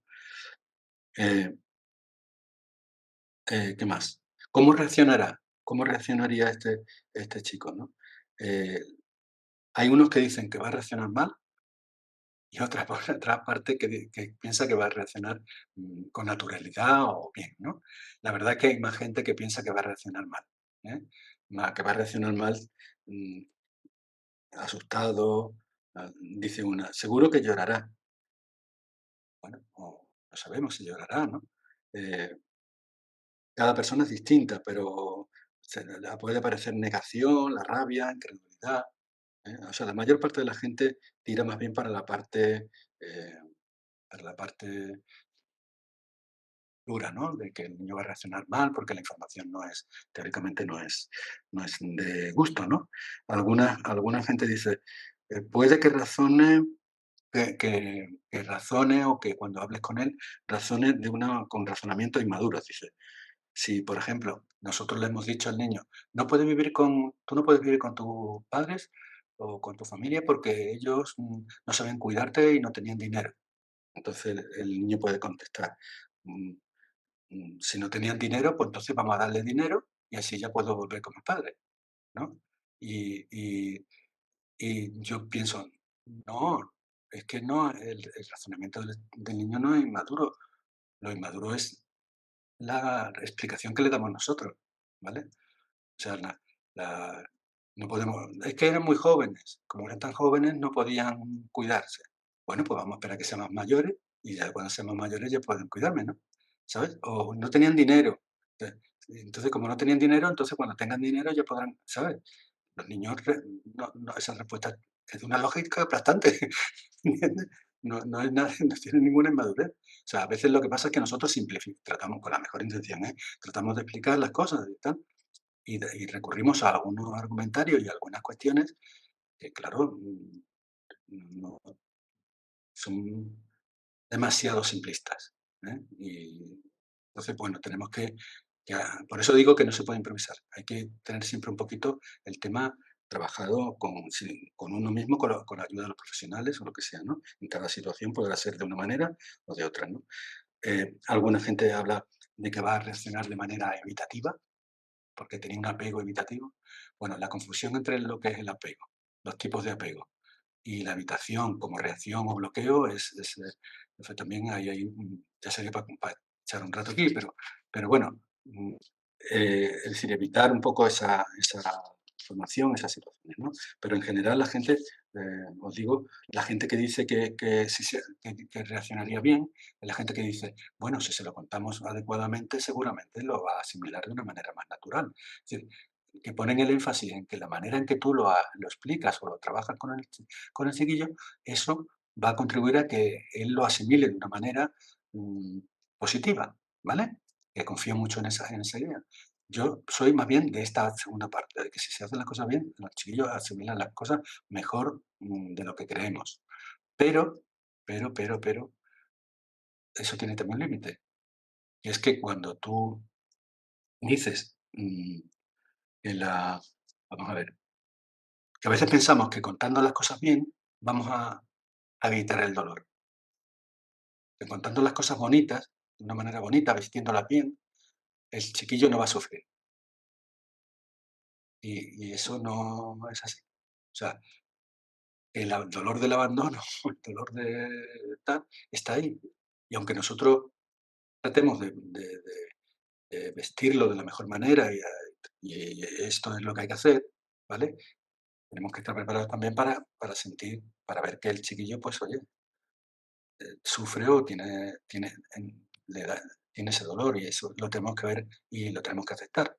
Eh, ¿Qué más? ¿Cómo reaccionará? ¿Cómo reaccionaría este chico, no? Eh, Hay unos que dicen que va a reaccionar mal. Y otra por otra parte que piensa que va a reaccionar, con naturalidad o bien, ¿no? La verdad es que hay más gente que piensa que va a reaccionar mal, ¿eh? Que va a reaccionar mal, mm, asustado, dice una: "Seguro que llorará". Bueno, no sabemos si llorará, ¿no? Eh, Cada persona es distinta, pero le puede parecer negación, la rabia, incredulidad, O sea, la mayor parte de la gente tira más bien eh, para la parte dura, ¿no? De que el niño va a reaccionar mal porque la información teóricamente no es de gusto, ¿no? Alguna gente dice, puede que razone, que razone o que cuando hables con él razone con razonamientos inmaduros, dice. Si, por ejemplo, nosotros le hemos dicho al niño, tú no puedes vivir con tus padres o con tu familia porque ellos no saben cuidarte y no tenían dinero. Entonces el niño puede contestar, "Mm, si no tenían dinero, pues entonces vamos a darle dinero y así ya puedo volver con mis padres", ¿no? Y y y yo pienso, no, es que no, el razonamiento del niño no es inmaduro, lo inmaduro es la explicación que le damos nosotros, ¿vale? O sea, la no podemos es que eran muy jóvenes, como eran tan jóvenes no podían cuidarse. Bueno, pues vamos a esperar a que sean más mayores y ya cuando sean más mayores ya pueden cuidarme, ¿no? ¿Sabes? O no tenían dinero. Entonces, como no tenían dinero, entonces cuando tengan dinero ya podrán, ¿sabes? Los niños esa respuesta es de una lógica aplastante, ¿entiendes? No es nada, no tiene ninguna inmadurez. O sea, a veces lo que pasa es que nosotros tratamos con la mejor intención, tratamos de explicar las cosas y tal, y recurrimos a algunos argumentarios y a algunas cuestiones que, claro, no son demasiado simplistas, Y entonces, bueno, tenemos por eso digo que no se puede improvisar. Hay que tener siempre un poquito el tema trabajado con uno mismo, con la ayuda de los profesionales o lo que sea, ¿no? En cada situación podrá ser de una manera o de otra, ¿no? Alguna gente habla de que va a reaccionar de manera evitativa, porque tenía un apego evitativo. Bueno, la confusión entre lo que es el apego, los tipos de apego y la evitación como reacción o bloqueo también ya sería para echar un rato aquí, pero bueno, es decir, evitar un poco esa formación, esas situaciones, ¿no? Pero en general la gente, os digo, la gente que dice que reaccionaría bien, es la gente que dice, bueno, si se lo contamos adecuadamente, seguramente lo va a asimilar de una manera más natural. Es decir, que ponen el énfasis en que la manera en que tú lo explicas o lo trabajas con el chiquillo, eso va a contribuir a que él lo asimile de una manera mm, positiva, ¿vale? Que confío mucho en esa idea. Yo soy más bien de esta segunda parte, de que si se hacen las cosas bien, los chiquillos asimilan las cosas mejor de lo que creemos. Pero, pero, eso tiene también un límite. Y es que cuando tú dices vamos a ver, que a veces pensamos que contando las cosas bien vamos a evitar el dolor. Que contando las cosas bonitas, de una manera bonita, vistiéndolas bien, el chiquillo no va a sufrir. Y eso no es así. O sea, el dolor del abandono, el dolor de tal, está ahí. Y aunque nosotros tratemos de vestirlo de la mejor manera y esto es lo que hay que hacer, ¿vale? Tenemos que estar preparados también para sentir, para ver que el chiquillo, pues oye, sufre o tiene ese dolor y eso lo tenemos que ver y lo tenemos que aceptar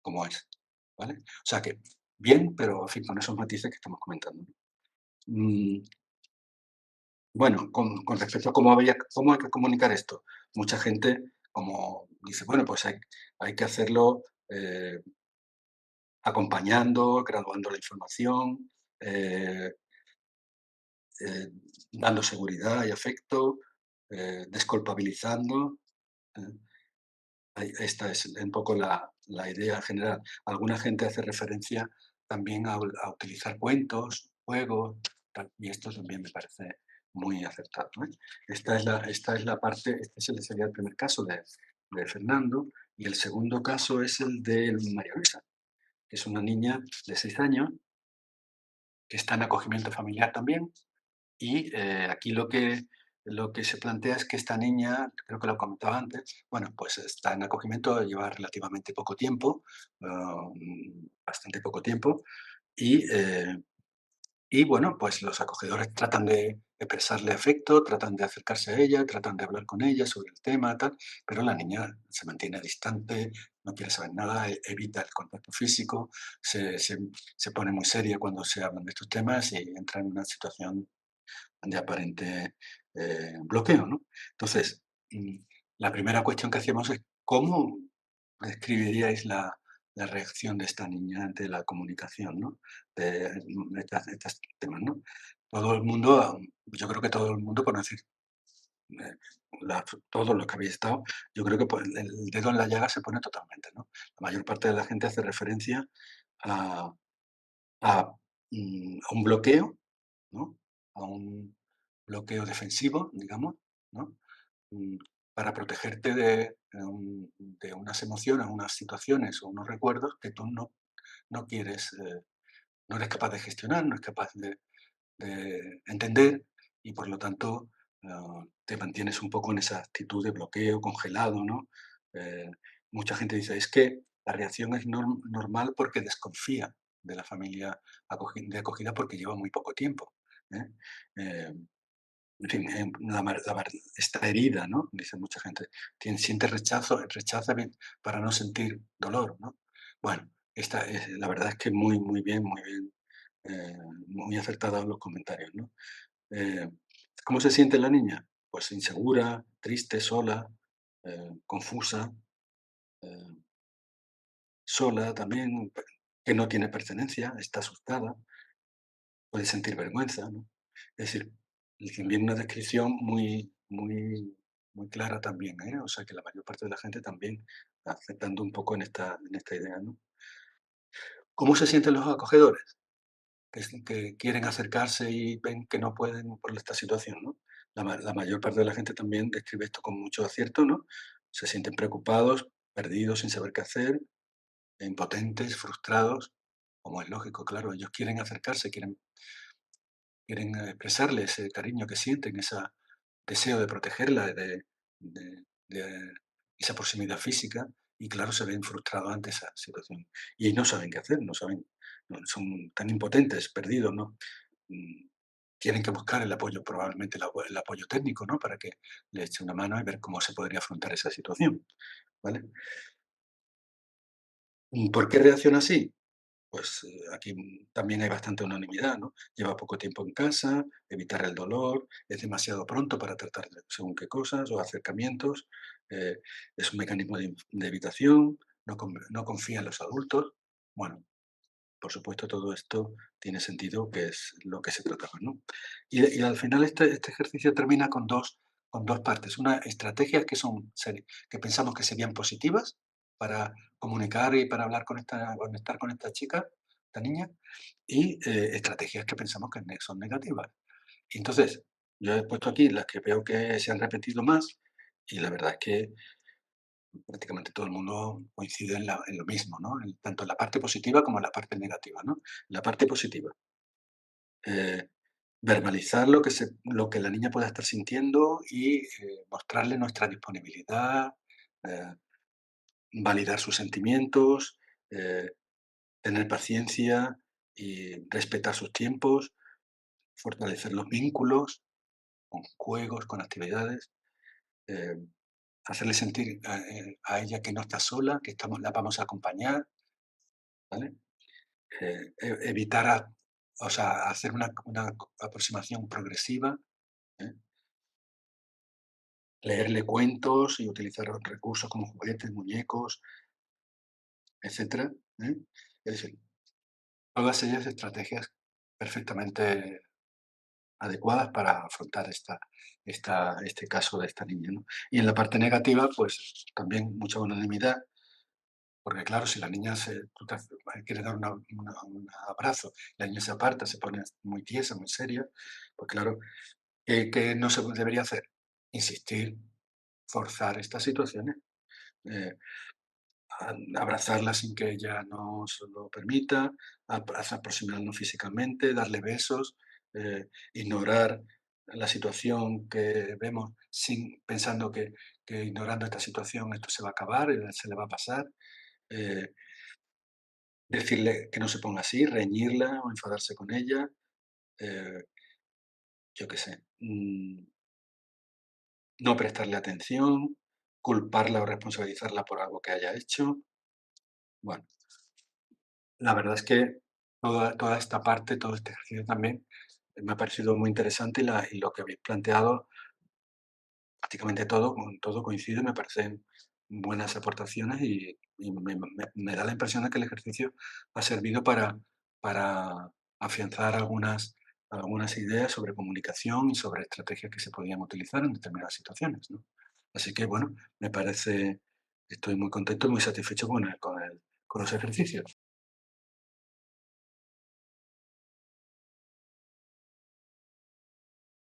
como es, ¿vale? O sea que bien, pero en fin, con esos matices que estamos comentando, ¿no? Mm, bueno, con respecto a cómo hay que comunicar esto, mucha gente como dice, bueno, pues hay que hacerlo acompañando, graduando la información, eh, eh, dando seguridad y afecto, desculpabilizando. eh, Esta es un poco la idea general. Alguna gente hace referencia también a utilizar cuentos, juegos, tal, y esto también me parece muy acertado, ¿eh? Esta es la parte, sería el primer caso de Fernando, y el segundo caso es el de María Luisa, que es una niña de 6 años que está en acogimiento familiar también, y aquí lo que se plantea es que esta niña, creo que lo comentaba antes, bueno, pues está en acogimiento, lleva relativamente poco tiempo, bastante poco tiempo, y, eh, y bueno, pues los acogedores tratan de prestarle afecto, tratan de acercarse a ella, tratan de hablar con ella sobre el tema, tal, pero la niña se mantiene distante, no quiere saber nada, evita el contacto físico, se pone muy seria cuando se hablan de estos temas y entra en una situación de aparente bloqueo, ¿no? Entonces, mm, la primera cuestión que hacíamos es cómo describiríais la reacción de esta niña ante la comunicación, ¿no? De estos temas, ¿no? Todo el mundo, yo creo que todo el mundo, por no decir eh, todos los que habéis estado, yo creo que el dedo en la llaga se pone totalmente, ¿no? La mayor parte de la gente hace referencia a, a un bloqueo, ¿no? A un bloqueo defensivo, digamos, ¿no? Mm, para protegerte de unas emociones, unas situaciones o unos recuerdos que tú no quieres, no eres capaz de gestionar, no eres capaz de entender y por lo tanto te mantienes un poco en esa actitud de bloqueo, congelado, ¿no? Eh, Mucha gente dice, es que la reacción es normal porque desconfía de la familia de acogida porque lleva muy poco tiempo. ¿Eh? Eh, en fin, está herida, ¿no? Dice mucha gente. Siente rechaza para no sentir dolor, ¿no? Bueno, la verdad es que muy bien, eh, muy acertados los comentarios, ¿no? Eh, ¿Cómo se siente la niña? Pues insegura, triste, sola, confusa, eh, sola también, que no tiene pertenencia, está asustada, puede sentir vergüenza, ¿no? Es decir, viene una descripción muy clara también, ¿eh? O sea, que la mayor parte de la gente también está aceptando un poco en esta idea, ¿no? ¿Cómo se sienten los acogedores? Que quieren acercarse y ven que no pueden por esta situación, ¿no? La mayor parte de la gente también describe esto con mucho acierto, ¿no? Se sienten preocupados, perdidos, sin saber qué hacer, impotentes, frustrados, como es lógico, claro, ellos quieren acercarse, quieren expresarle ese cariño que sienten, ese deseo de protegerla, de esa proximidad física, y claro, se ven frustrados ante esa situación. Y no saben qué hacer, no saben, son tan impotentes, perdidos, ¿no? Mm, Tienen que buscar el apoyo, probablemente el apoyo técnico, ¿no? Para que le eche una mano y ver cómo se podría afrontar esa situación, ¿vale? ¿Por qué reacciona así? Pues, aquí también hay bastante unanimidad, ¿no? Lleva poco tiempo en casa, evitar el dolor, es demasiado pronto para tratar de según qué cosas o acercamientos, eh, es un mecanismo de evitación, no confía en los adultos. Bueno, por supuesto, todo esto tiene sentido, que es lo que se trataba, ¿no? Y al final este ejercicio termina con 2 partes. Una, estrategias que pensamos que serían positivas para comunicar y para hablar conectar con esta chica, esta niña, y, estrategias que pensamos que son negativas. Y entonces, yo he puesto aquí las que veo que se han repetido más, y la verdad es que prácticamente todo el mundo coincide en lo mismo, ¿no? Tanto en la parte positiva como en la parte negativa, ¿no? La parte positiva. verbalizar lo que la niña pueda estar sintiendo y mostrarle nuestra disponibilidad, eh, validar sus sentimientos, eh, tener paciencia y respetar sus tiempos, fortalecer los vínculos con juegos, con actividades, eh, hacerle sentir a ella que no está sola, que la vamos a acompañar, ¿vale? Evitar, o sea, hacer una aproximación progresiva, ¿eh? Leerle cuentos y utilizar recursos como juguetes, muñecos, etcétera, ¿eh? Es decir, todas ellas estrategias perfectamente adecuadas para afrontar este caso de esta niña, ¿no? Y en la parte negativa, pues también mucha unanimidad, porque claro, si la niña tú quieres dar un abrazo, la niña se aparta, se pone muy tiesa, muy seria, pues claro, ¿qué no se debería hacer? Insistir, forzar estas situaciones. eh, Abrazarla sin que ella nos lo permita, aproximarnos físicamente, darle besos, ignorar la situación que vemos pensando que ignorando esta situación esto se va a acabar, se le va a pasar. eh, Decirle que no se ponga así, reñirla o enfadarse con ella, eh, yo qué sé, no prestarle atención, culparla o responsabilizarla por algo que haya hecho. Bueno, la verdad es que toda esta parte, todo este ejercicio también me ha parecido muy interesante y lo que habéis planteado, prácticamente con todo coincide, me parecen buenas aportaciones y me da la impresión de que el ejercicio ha servido para afianzar algunas ideas sobre comunicación y sobre estrategias que se podían utilizar en determinadas situaciones, ¿no? Así que bueno, estoy muy contento y muy satisfecho con los ejercicios.